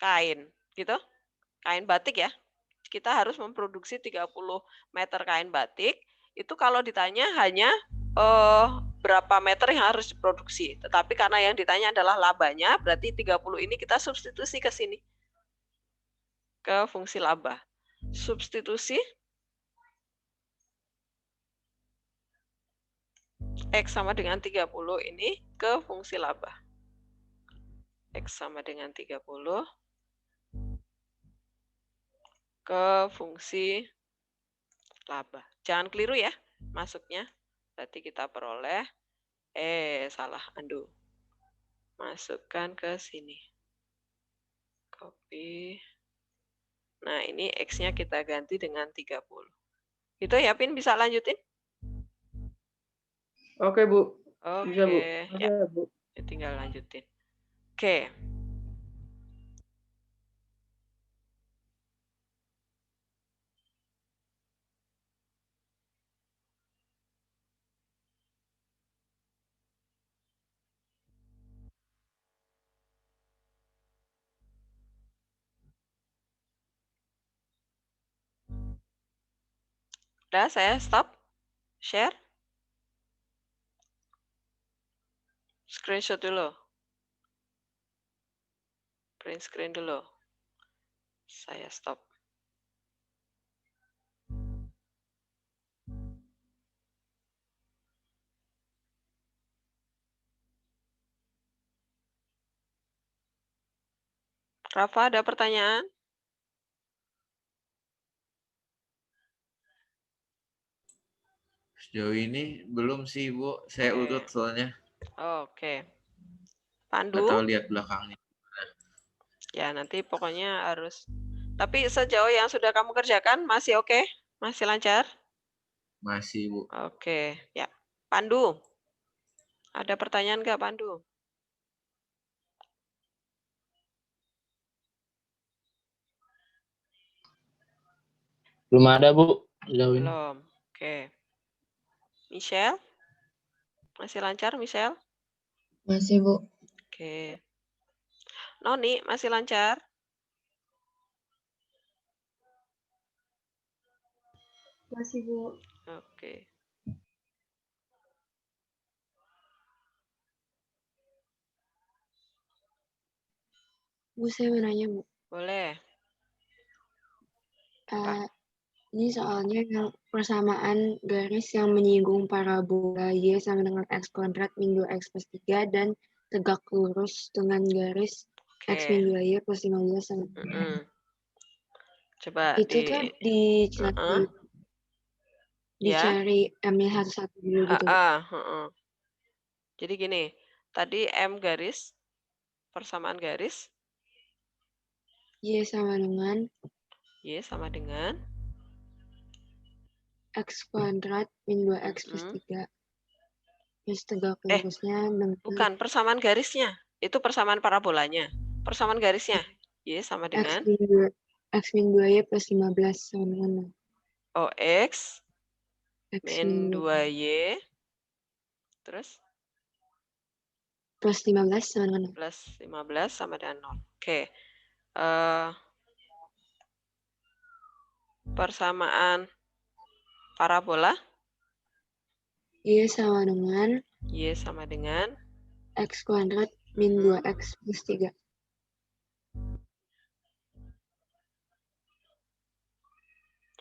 kain, gitu. Kain batik ya. Kita harus memproduksi 30 meter kain batik. Itu kalau ditanya hanya berapa meter yang harus diproduksi. Tetapi karena yang ditanya adalah labanya, berarti 30 ini kita substitusi ke sini. Ke fungsi laba. Substitusi X sama dengan 30 ini ke fungsi laba. X sama dengan 30 ke fungsi laba. Jangan keliru ya masuknya. Berarti kita peroleh salah, undo. Masukkan ke sini. Copy. Nah, ini X-nya kita ganti dengan 30. Itu ya, Pin, bisa lanjutin? Oke, Bu. Oke, Bisa, Bu. ya. Bu. Tinggal lanjutin. Oke. Udah, saya stop. Share. Screenshot dulu. Print screen dulu. Saya stop. Rafa, ada pertanyaan? Sejauh ini belum sih, Bu. Saya urut soalnya. Oke. Nggak Pandu? tahu lihat belakangnya. Ya, nanti pokoknya harus. Tapi sejauh yang sudah kamu kerjakan masih oke? Masih lancar? Masih, Bu. Oke, ya. Pandu, ada pertanyaan nggak Pandu? Belum ada, Bu. Sejauh ini. Belum. Oke. Michelle? Masih lancar, Michelle? Masih, Bu. Oke. Noni, masih lancar? Masih, Bu. Oke. Bu, saya mau nanya, Bu. Boleh. Ini soalnya yang persamaan garis yang menyinggung parabola Y sama dengan X kuadrat min 2X plus 3 dan tegak lurus dengan garis X min 2Y plus 15 sama. Coba Itu tuh dicari M-nya satu-satu dulu gitu. Jadi gini, tadi M garis, persamaan garis. Y sama dengan X kuadrat min 2X plus 3. Terus tegak lurusnya dengan... Bukan, persamaan garisnya. Itu persamaan parabolanya. Persamaan garisnya. Y sama dengan... X min 2Y plus 15 sama dengan... Oh, X min 2Y. Terus? Plus 15 sama dengan 0. Plus 15 sama dengan 0. Oke. Persamaan parabola. Y sama dengan X kuadrat min 2X plus 3.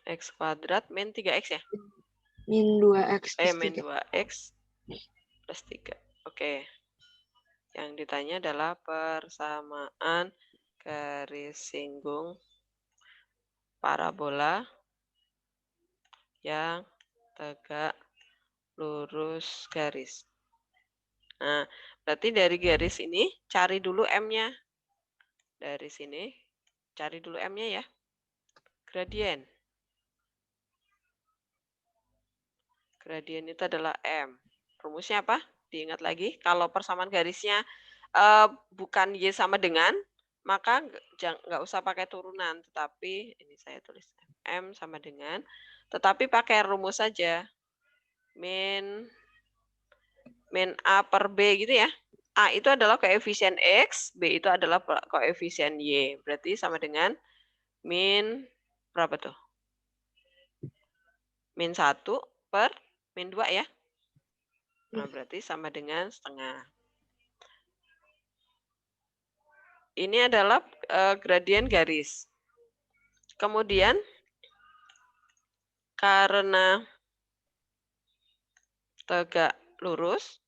X kuadrat min 3X ya? Min 2X plus 3. Min 2X plus 3. Oke. Yang ditanya adalah persamaan garis singgung parabola yang tegak lurus garis. Nah, berarti dari garis ini cari dulu M-nya. Dari sini cari dulu M-nya ya. Gradien. Gradien itu adalah M. Rumusnya apa? Diingat lagi, kalau persamaan garisnya bukan Y sama dengan, maka nggak usah pakai turunan. Tetapi, ini saya tulis M sama dengan, tetapi pakai rumus saja. Min A per B gitu ya. A itu adalah koefisien X, B itu adalah koefisien Y. Berarti sama dengan min, berapa tuh? Min 1 per min 2 ya. Nah, berarti sama dengan setengah. Ini adalah gradien garis. Kemudian, karena tegak lurus,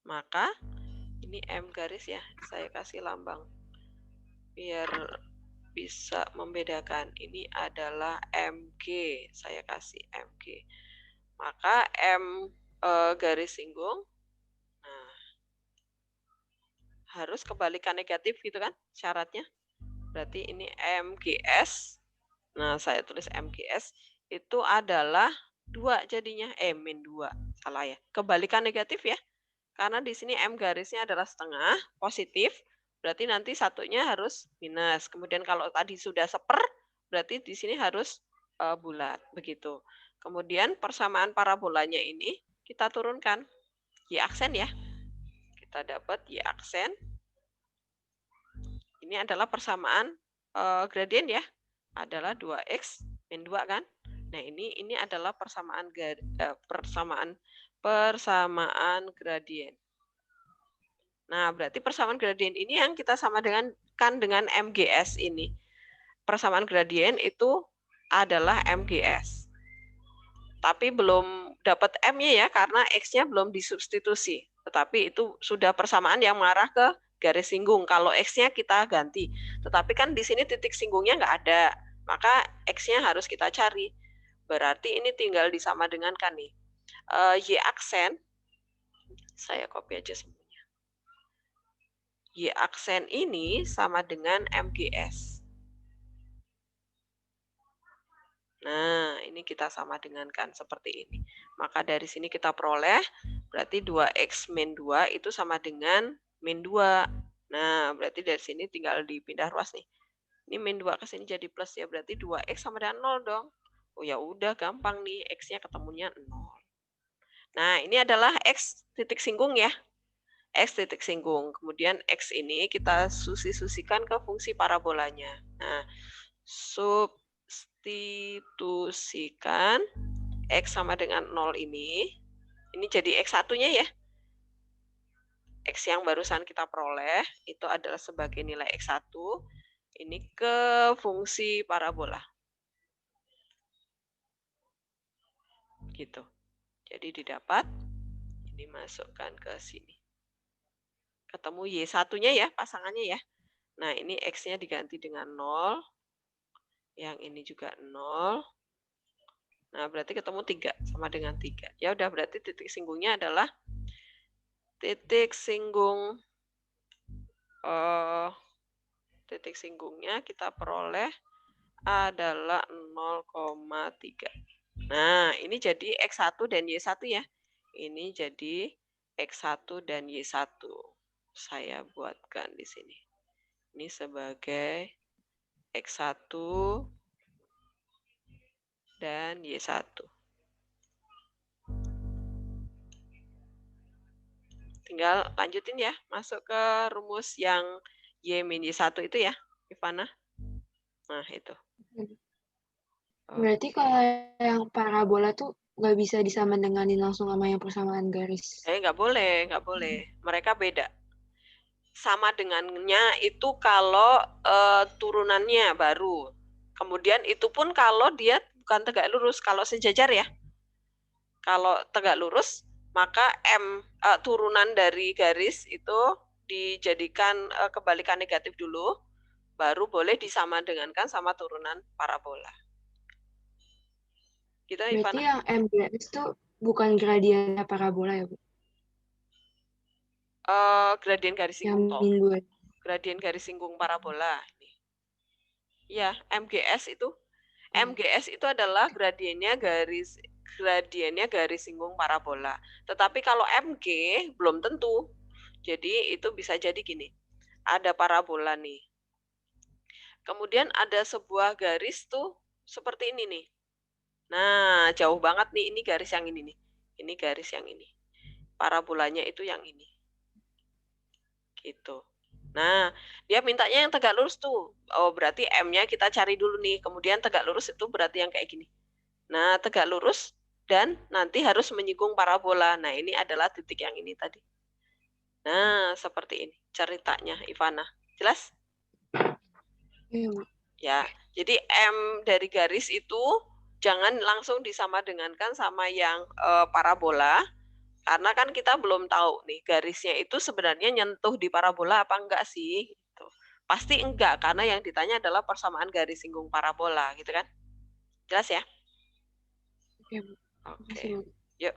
maka ini M garis ya. Saya kasih lambang. Biar bisa membedakan. Ini adalah MG. Saya kasih MG. Maka M garis singgung. Nah, harus kebalikan negatif gitu kan syaratnya. Berarti ini MGS. Nah, saya tulis MGS itu adalah 2 jadinya. Min 2. Salah ya. Kebalikan negatif ya. Karena di sini M garisnya adalah setengah, positif. Berarti nanti satunya harus minus. Kemudian kalau tadi sudah seper, berarti di sini harus bulat. Begitu. Kemudian persamaan parabolanya ini kita turunkan. Y aksen ya. Kita dapat Y aksen. Ini adalah persamaan gradien ya. Adalah 2X min 2 kan. Nah, ini adalah persamaan gradien. Nah, berarti persamaan gradien ini yang kita sama dengan MGS ini. Persamaan gradien itu adalah MGS. Tapi belum dapat M-nya ya, karena X-nya belum disubstitusi. Tetapi itu sudah persamaan yang mengarah ke garis singgung. Kalau X-nya kita ganti. Tetapi kan di sini titik singgungnya nggak ada. Maka X-nya harus kita cari. Berarti ini tinggal disama dengankan nih. Y aksen, saya copy aja semuanya. Y aksen ini sama dengan MGS. Nah, ini kita sama dengankan seperti ini. Maka dari sini kita peroleh, berarti 2X min 2 itu sama dengan min 2. Nah, berarti dari sini tinggal dipindah ruas nih. Ini min 2 ke sini jadi plus ya, berarti 2X sama dengan 0 dong. Oh ya udah, gampang nih, X-nya ketemunya 0. Nah, ini adalah X titik singgung ya. X titik singgung. Kemudian X ini kita susi-susikan ke fungsi parabolanya. Nah, substitusikan X sama dengan 0 ini jadi X1-nya ya. X yang barusan kita peroleh itu adalah sebagai nilai X1 ini ke fungsi parabola. Gitu. Jadi didapat, ini masukkan ke sini. Ketemu Y1-nya ya, pasangannya ya. Nah, ini X-nya diganti dengan 0. Yang ini juga 0. Nah, berarti ketemu 3, sama dengan 3. Ya udah, berarti titik singgungnya adalah titik singgungnya kita peroleh adalah 0,3. Nah, ini jadi X1 dan Y1 ya. Ini jadi X1 dan Y1. Saya buatkan di sini. Ini sebagai X1 dan Y1. Tinggal lanjutin ya, masuk ke rumus yang Y min Y1 itu ya, Ivana. Nah, itu. Berarti kalau yang parabola tuh nggak bisa disamain denganin langsung sama yang persamaan garis. Nggak boleh. Mereka beda. Sama dengannya itu kalau turunannya baru. Kemudian itu pun kalau dia bukan tegak lurus, kalau sejajar ya. Kalau tegak lurus, maka turunan dari garis itu dijadikan kebalikan negatif dulu, baru boleh disama dengankan sama turunan parabola. Gitu, berarti Ivana? yang MGS itu bukan gradiennya parabola ya, Bu? Gradien garis singgung toh. Gradien garis singgung parabola. Ya, MGS itu adalah gradiennya garis singgung parabola. Tetapi kalau MG belum tentu. Jadi itu bisa jadi gini. Ada parabola nih. Kemudian ada sebuah garis tuh seperti ini nih. Nah, jauh banget nih, ini garis yang ini nih. Ini garis yang ini. Parabolanya itu yang ini. Gitu. Nah, dia mintanya yang tegak lurus tuh. Oh, berarti M-nya kita cari dulu nih. Kemudian tegak lurus itu berarti yang kayak gini. Nah, tegak lurus dan nanti harus menyinggung parabola. Nah, ini adalah titik yang ini tadi. Nah, seperti ini ceritanya, Ivana. Jelas? Ya, jadi M dari garis itu jangan langsung disamadengankan sama yang parabola. Karena kan kita belum tahu nih garisnya itu sebenarnya nyentuh di parabola apa enggak sih? Gitu. Pasti enggak, karena yang ditanya adalah persamaan garis singgung parabola, gitu kan? Jelas ya? Oke. Yuk.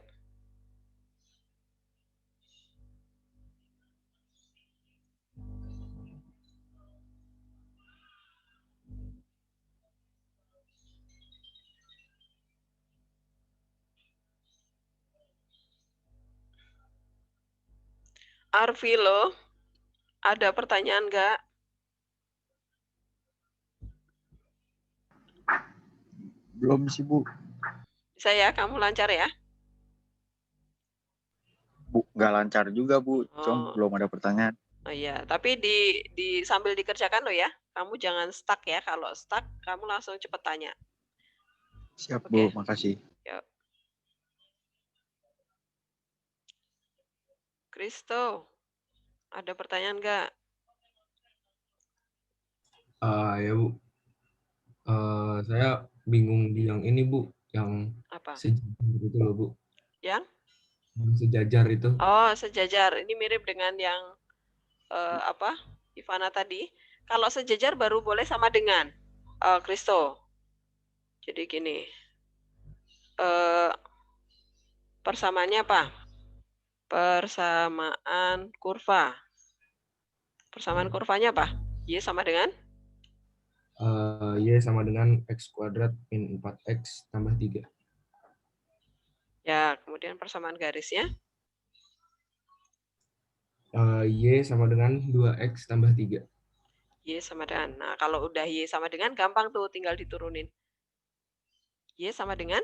Arvilo, ada pertanyaan enggak? Belum sih, Bu. Bisa ya, kamu lancar ya? Bu, nggak lancar juga, Bu. Belum ada pertanyaan. Oh iya, tapi sambil dikerjakan loh ya. Kamu jangan stuck ya. Kalau stuck, kamu langsung cepet tanya. Siap, Bu. Makasih. Yuk. Kristo, ada pertanyaan nggak? Ya, Bu. Saya bingung di yang ini, Bu. Yang apa? Sejajar itu loh, Bu. Yang sejajar itu. Oh, sejajar. Ini mirip dengan yang Ivana tadi, kalau sejajar baru boleh sama dengan Kristo. Jadi gini, persamaannya apa? Persamaan kurva. Persamaan kurvanya apa? Y sama dengan? Y sama dengan X kuadrat min 4X tambah 3. Ya, kemudian persamaan garisnya? Y sama dengan 2X tambah 3. Y sama dengan. Nah, kalau udah Y sama dengan, gampang tuh, tinggal diturunin. Y sama dengan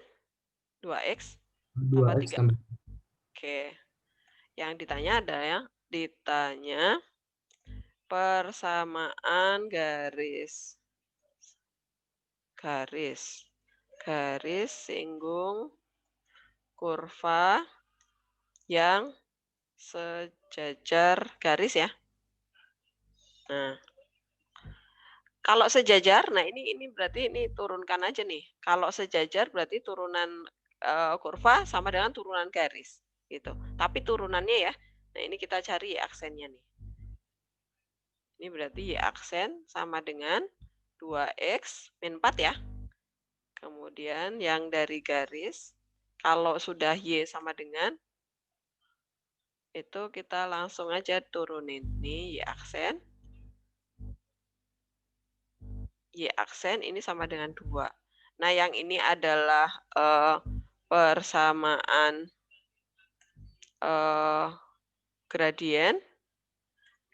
2X tambah 3. Oke. Yang ditanya ditanya persamaan garis singgung kurva yang sejajar garis ya. Nah, kalau sejajar, nah ini berarti ini turunkan aja nih. Kalau sejajar berarti turunan kurva sama dengan turunan garis gitu. Tapi turunannya ya. Nah, ini kita cari aksennya nih. Ini berarti Y aksen sama dengan 2X min 4 ya. Kemudian yang dari garis, kalau sudah Y sama dengan, itu kita langsung aja turunin. Nih Y aksen. Y aksen ini sama dengan 2. Nah, yang ini adalah persamaan gradien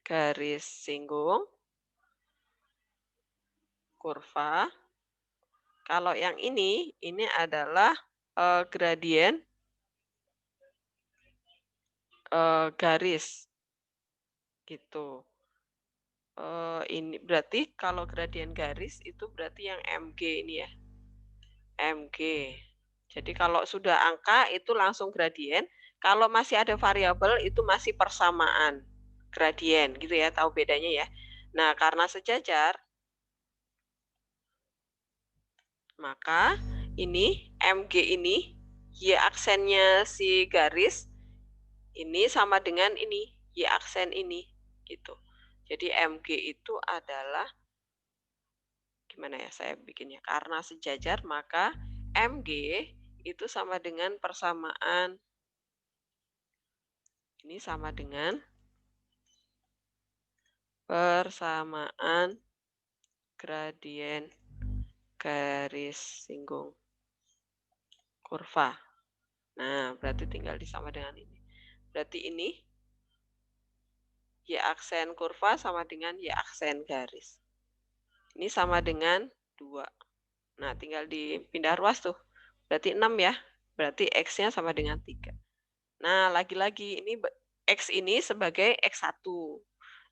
garis singgung kurva. Kalau yang ini adalah gradien garis gitu. Ini berarti kalau gradien garis itu berarti yang MG ini ya. MG. Jadi kalau sudah angka itu langsung gradien. Kalau masih ada variabel itu masih persamaan gradien gitu ya, tahu bedanya ya. Nah, karena sejajar maka ini MG ini Y aksennya si garis ini sama dengan ini Y aksen ini gitu. Jadi MG itu adalah gimana ya saya bikinnya? Karena sejajar maka MG itu sama dengan persamaan ini sama dengan persamaan gradien garis singgung kurva. Nah, berarti tinggal disama dengan ini. Berarti ini Y aksen kurva sama dengan Y aksen garis. Ini sama dengan 2. Nah, tinggal dipindah ruas tuh. Berarti 6 ya. Berarti X-nya sama dengan 3. Nah, lagi-lagi ini X ini sebagai X1.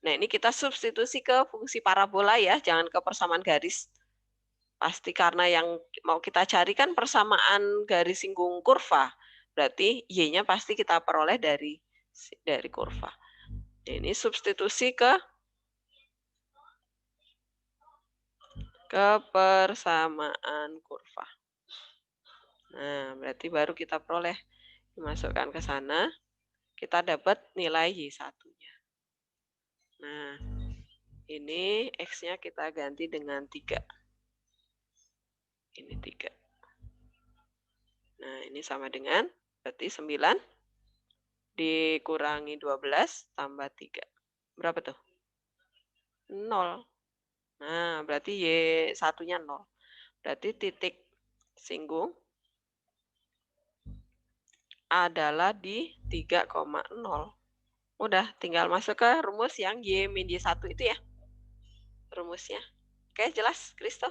Nah, ini kita substitusi ke fungsi parabola ya, jangan ke persamaan garis. Pasti karena yang mau kita cari kan persamaan garis singgung kurva. Berarti Y-nya pasti kita peroleh dari kurva. Nah, ini substitusi ke persamaan kurva. Nah, berarti baru kita peroleh. Dimasukkan ke sana, kita dapat nilai Y1-nya. Nah, ini X-nya kita ganti dengan 3. Ini 3. Nah, ini sama dengan, berarti 9 dikurangi 12 tambah 3. Berapa tuh? 0. Nah, berarti Y1-nya 0. Berarti titik singgung adalah di 3,0. Udah, tinggal masuk ke rumus yang Y min Y1 itu ya. Rumusnya. Oke, jelas, Kristo?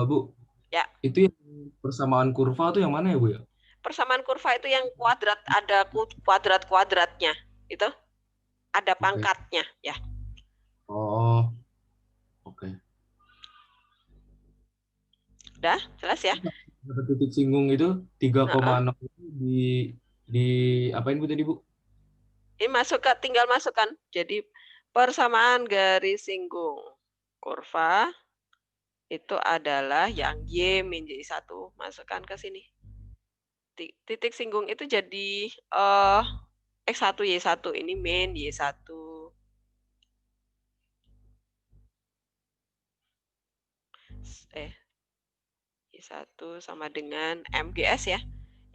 Bu. Ya. Itu yang persamaan kurva itu yang mana ya, Bu ya? Persamaan kurva itu yang kuadrat, ada kuadrat-kuadratnya. Itu ada pangkatnya, ya. Oh. Oke. Udah, jelas ya? Titik singgung itu 3,0 di apain Bu tadi, Bu? Ini tinggal masukkan. Jadi persamaan garis singgung kurva itu adalah yang Y min Y1. Masukkan ke sini. Titik singgung itu jadi X1 Y1. Ini min Y1. Y1 sama dengan MGS ya.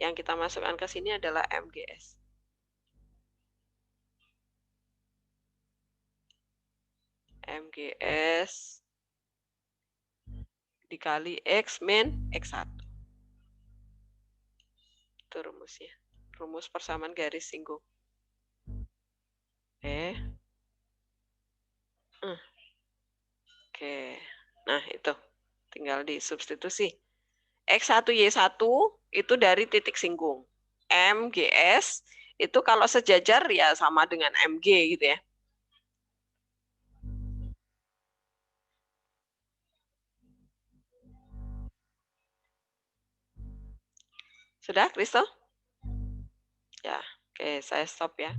Yang kita masukkan ke sini adalah MGS. MGS dikali X min X1. Itu rumusnya. Rumus persamaan garis singgung. Oke. Nah, itu. Tinggal disubstitusi. X1, Y1 itu dari titik singgung. MGS itu kalau sejajar ya sama dengan MG gitu ya. Sudah, Kristo? Ya, oke, saya stop ya.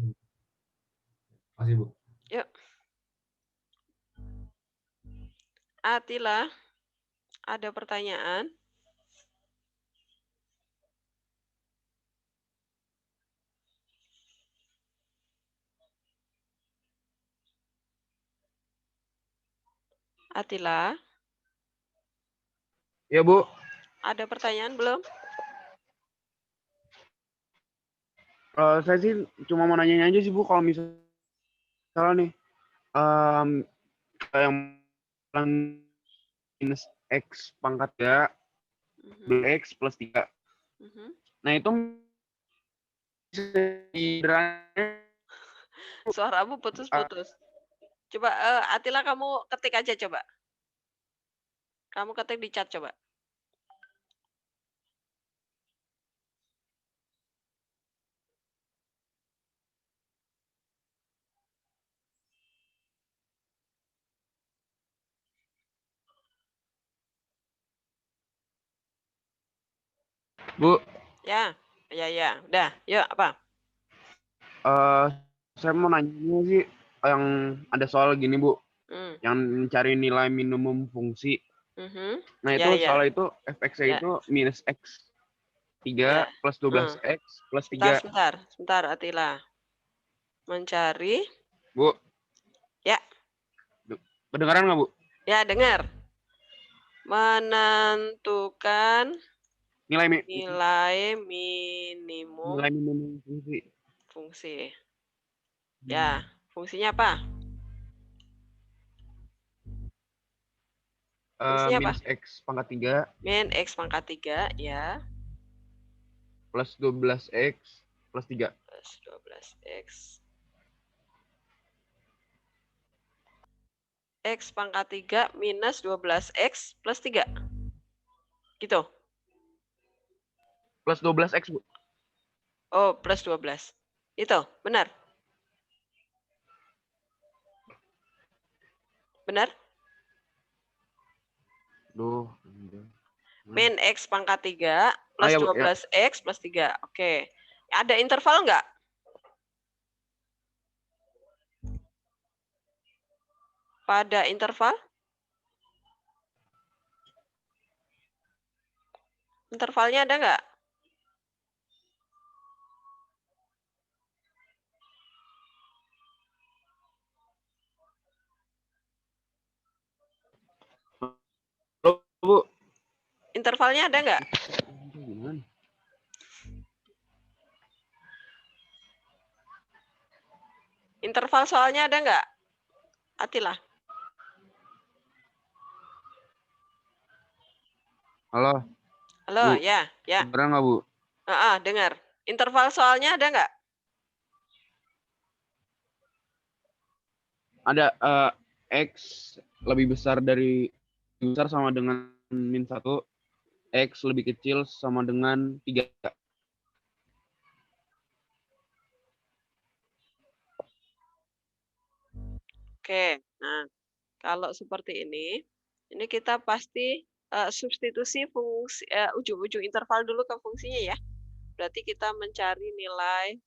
Makasih, Bu. Yuk. Atila, ada pertanyaan? Atila? Ya, Bu. Ada pertanyaan belum? Saya sih cuma mau nanya aja sih, Bu, kalau misalnya nih, yang minus X pangkat 3, 2X plus 3. Nah, itu suaramu putus-putus. Coba Atila kamu ketik aja coba. Kamu ketik di chat coba. Bu. Ya, udah. Yuk, apa? Saya mau nanya sih, yang ada soal gini, Bu. Yang mencari nilai minimum fungsi. Nah, itu soal itu fx-nya itu minus X3 plus 12X plus 3. Sebentar, Atila. Mencari. Bu. Ya. Kedengaran nggak, Bu? Ya, dengar. Menentukan nilai minimum fungsi. Ya, fungsinya apa? Fungsinya minus apa? X pangkat 3. Min X pangkat 3, ya. Plus 12X plus 3. Plus 12X. X pangkat 3 minus 12X plus 3. Gitu. Plus 12X, Bu. Oh, plus 12. Itu, benar? Benar? Min X pangkat 3 plus 12X plus 3. Oke. Ada interval nggak? Pada interval? Intervalnya ada nggak? Bu. Intervalnya ada nggak? Interval soalnya ada nggak? Atila. Halo. Halo, Bu. ya. Dengar nggak, Bu? Dengar. Interval soalnya ada nggak? Ada X lebih besar sama dengan min 1. X lebih kecil sama dengan 3. Oke, nah kalau seperti ini kita pasti substitusi fungsi ujung-ujung interval dulu ke fungsinya ya. Berarti kita mencari nilai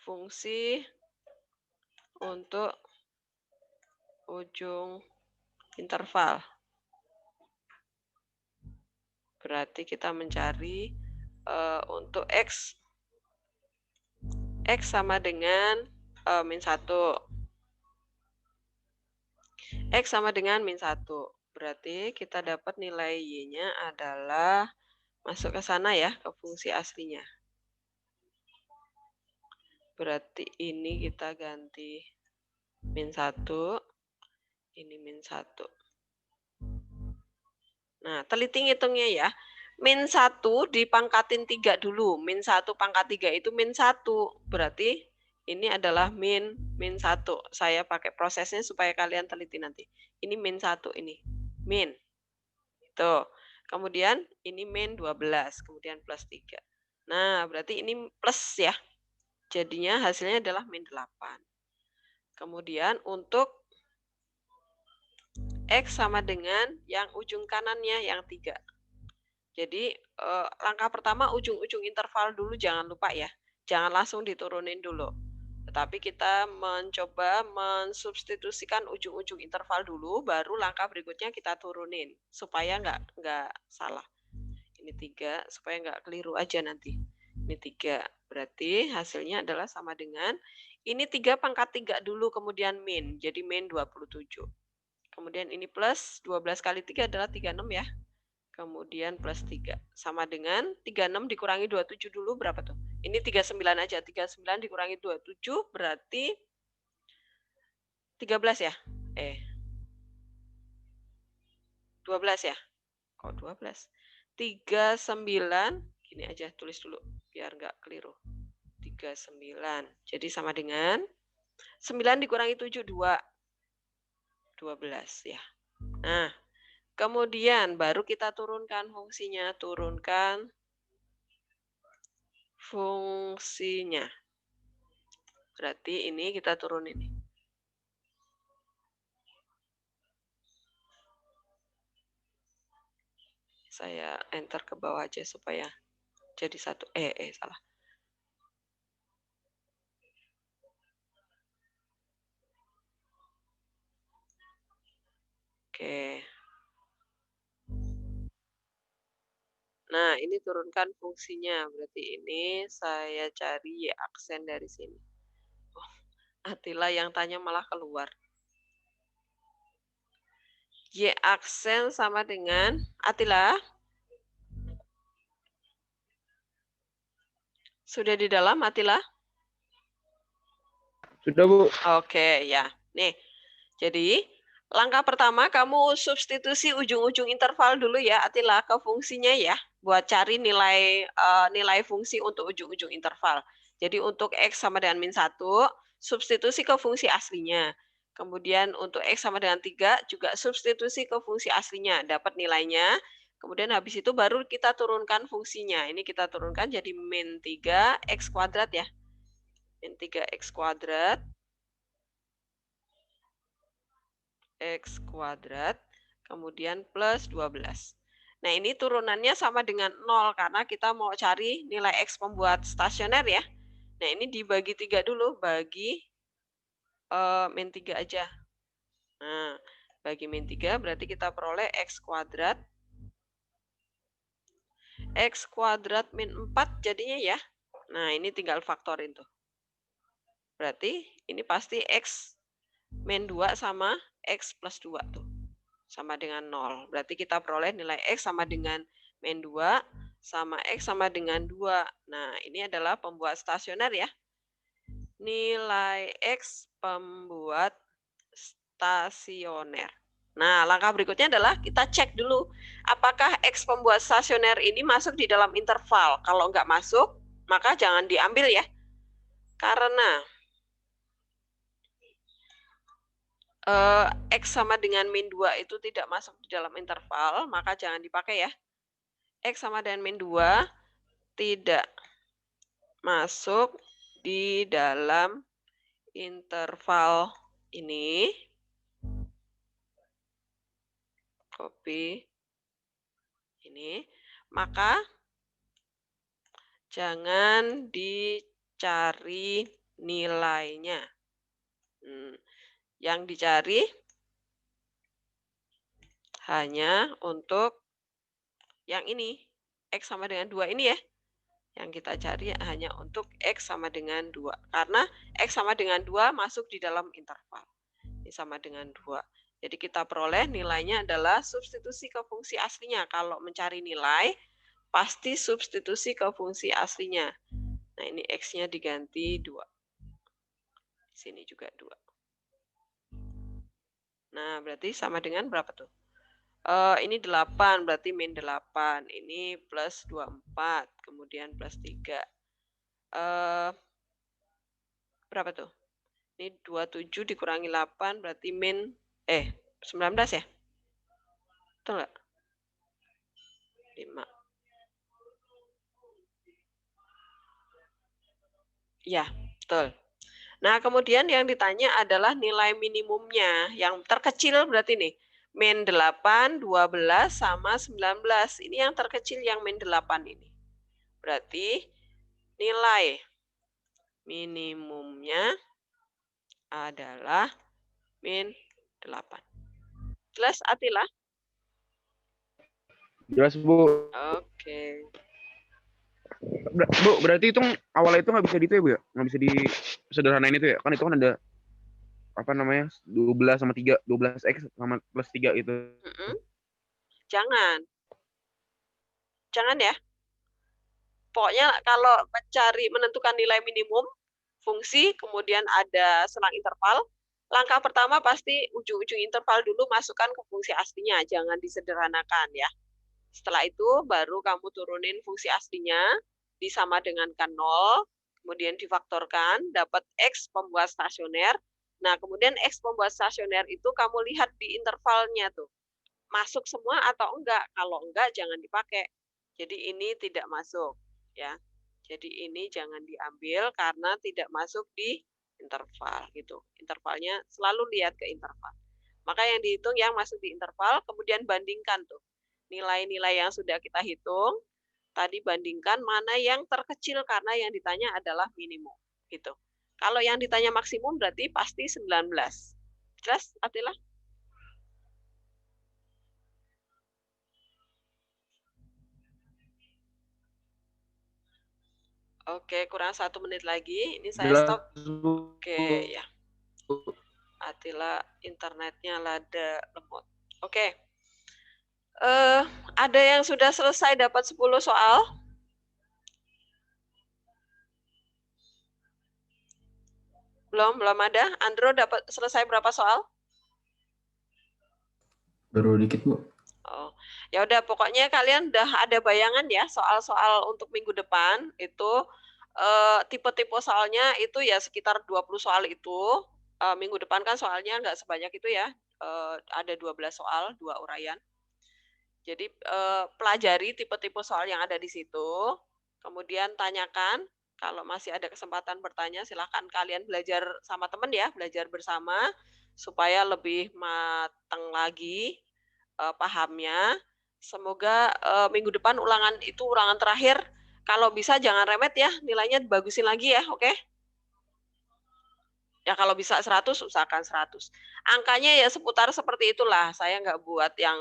fungsi untuk ujung interval. Berarti kita mencari untuk X sama dengan min 1. X sama dengan min 1. Berarti kita dapat nilai Y-nya adalah masuk ke sana ya, ke fungsi aslinya. Berarti ini kita ganti min 1, ini min 1. Nah, teliti ngitungnya ya. Min 1 dipangkatin 3 dulu. Min 1 pangkat 3 itu min 1. Berarti ini adalah min 1. Saya pakai prosesnya supaya kalian teliti nanti. Ini min 1 ini. Min. Tuh. Kemudian ini min 12. Kemudian plus 3. Nah, berarti ini plus ya. Jadinya hasilnya adalah min 8. Kemudian untuk X sama dengan yang ujung kanannya yang 3. Jadi langkah pertama ujung-ujung interval dulu jangan lupa ya. Jangan langsung diturunin dulu. Tetapi kita mencoba mensubstitusikan ujung-ujung interval dulu, baru langkah berikutnya kita turunin. Supaya nggak salah. Ini 3, supaya nggak keliru aja nanti. Ini 3. Berarti hasilnya adalah sama dengan, ini 3 pangkat 3 dulu, kemudian min. Jadi min 27. Kemudian ini plus, 12 kali 3 adalah 36 ya. Kemudian plus 3. Sama dengan 36 dikurangi 27 dulu, berapa tuh? Ini 39 aja. 39 dikurangi 27 berarti 13 ya? 12 ya? Kok 12? 39, gini aja tulis dulu, biar nggak keliru. 39. Jadi sama dengan 9 dikurangi 7, 2. 12 ya. Nah, kemudian baru kita turunkan fungsinya. Turunkan fungsinya. Berarti ini kita turun ini. Saya enter ke bawah aja supaya jadi satu. Salah. Oke. Nah, ini turunkan fungsinya. Berarti ini saya cari Y aksen dari sini. Oh, Atila yang tanya malah keluar. Y aksen sama dengan Atila. Sudah di dalam Atila? Sudah, Bu. Oke, ya. Nih. Jadi, langkah pertama kamu substitusi ujung-ujung interval dulu ya, Atila, ke fungsinya ya, buat cari nilai fungsi untuk ujung-ujung interval. Jadi untuk X sama dengan min 1, substitusi ke fungsi aslinya. Kemudian untuk X sama dengan 3, juga substitusi ke fungsi aslinya, dapat nilainya. Kemudian habis itu baru kita turunkan fungsinya. Ini kita turunkan jadi min 3 X kuadrat ya. Min 3 X kuadrat. X kuadrat, kemudian plus 12. Nah, ini turunannya sama dengan 0, karena kita mau cari nilai X pembuat stasioner ya. Nah, ini dibagi 3 dulu, bagi min 3 aja. Nah, bagi min 3 berarti kita peroleh X kuadrat. X kuadrat min 4 jadinya ya. Nah, ini tinggal faktorin tuh. Berarti ini pasti X min 2 sama X plus 2 tuh. Sama dengan 0. Berarti kita peroleh nilai X sama dengan min 2 sama X sama dengan 2. Nah, ini adalah pembuat stasioner ya. Nilai X pembuat stasioner. Nah, langkah berikutnya adalah kita cek dulu apakah X pembuat stasioner ini masuk di dalam interval. Kalau nggak masuk, maka jangan diambil ya. Karena X sama dengan min 2 itu tidak masuk di dalam interval, maka jangan dipakai ya. X sama dengan min 2 tidak masuk di dalam interval ini. Copy ini. Maka jangan dicari nilainya. Yang dicari hanya untuk yang ini, X sama dengan 2 ini ya. Yang kita cari hanya untuk X sama dengan 2. Karena X sama dengan 2 masuk di dalam interval. Ini sama dengan 2. Jadi kita peroleh nilainya adalah substitusi ke fungsi aslinya. Kalau mencari nilai, pasti substitusi ke fungsi aslinya. Nah, ini X-nya diganti 2. Di sini juga 2. Nah, berarti sama dengan berapa tuh? Ini 8, berarti min 8. Ini plus 24, kemudian plus 3. Berapa tuh? Ini 27 dikurangi 8, berarti min 19 ya? Betul nggak? 5. Ya, betul. Nah, kemudian yang ditanya adalah nilai minimumnya. Yang terkecil berarti nih, min 8, 12, sama 19. Ini yang terkecil yang min 8 ini. Berarti nilai minimumnya adalah min 8. Jelas, Atila? Jelas, Bu. Oke. Bu, berarti itu awalnya itu nggak bisa gitu ya, Bu ya? Nggak bisa disederhanain itu ya? Kan itu kan ada apa namanya? 12 sama 3, 12x sama plus 3 itu. Jangan ya. Pokoknya kalau menentukan nilai minimum fungsi, kemudian ada selang interval, langkah pertama pasti ujung-ujung interval dulu masukkan ke fungsi aslinya, jangan disederhanakan ya. Setelah itu baru kamu turunin fungsi aslinya, disama dengankan 0, kemudian difaktorkan, dapat X pembuat stasioner. Nah, kemudian X pembuat stasioner itu kamu lihat di intervalnya tuh. Masuk semua atau enggak? Kalau enggak, jangan dipakai. Jadi ini tidak masuk. Ya, jadi ini jangan diambil karena tidak masuk di interval gitu. Intervalnya selalu lihat ke interval. Maka yang dihitung yang masuk di interval, kemudian bandingkan tuh nilai-nilai yang sudah kita hitung. Tadi bandingkan mana yang terkecil karena yang ditanya adalah minimum gitu. Kalau yang ditanya maksimum berarti pasti 19. Jelas, Atila? Oke, kurang 1 menit lagi. Ini saya stop. Oke, ya. Atila internetnya lada lemot. Oke. Ada yang sudah selesai dapat 10 soal? Belum ada. Andro dapat selesai berapa soal? Baru dikit, Bu. Oh, ya udah pokoknya kalian udah ada bayangan ya soal-soal untuk minggu depan itu tipe-tipe soalnya itu ya sekitar 20 soal itu. Minggu depan kan soalnya nggak sebanyak itu ya. Ada 12 soal, 2 uraian. Jadi pelajari tipe-tipe soal yang ada di situ. Kemudian tanyakan, kalau masih ada kesempatan bertanya silahkan kalian belajar sama teman ya, belajar bersama supaya lebih matang lagi pahamnya. Semoga minggu depan ulangan terakhir. Kalau bisa jangan remet ya, nilainya bagusin lagi ya, oke? Ya kalau bisa 100, usahakan 100. Angkanya ya seputar seperti itulah. Saya nggak buat yang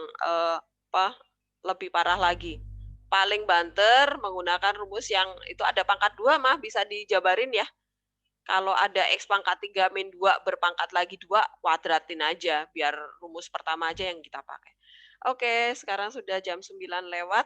lebih parah lagi. Paling banter menggunakan rumus yang itu ada pangkat 2 mah bisa dijabarin ya. Kalau ada X pangkat 3 min 2 berpangkat lagi 2, kuadratin aja biar rumus pertama aja yang kita pakai. Oke, sekarang sudah jam 9 lewat.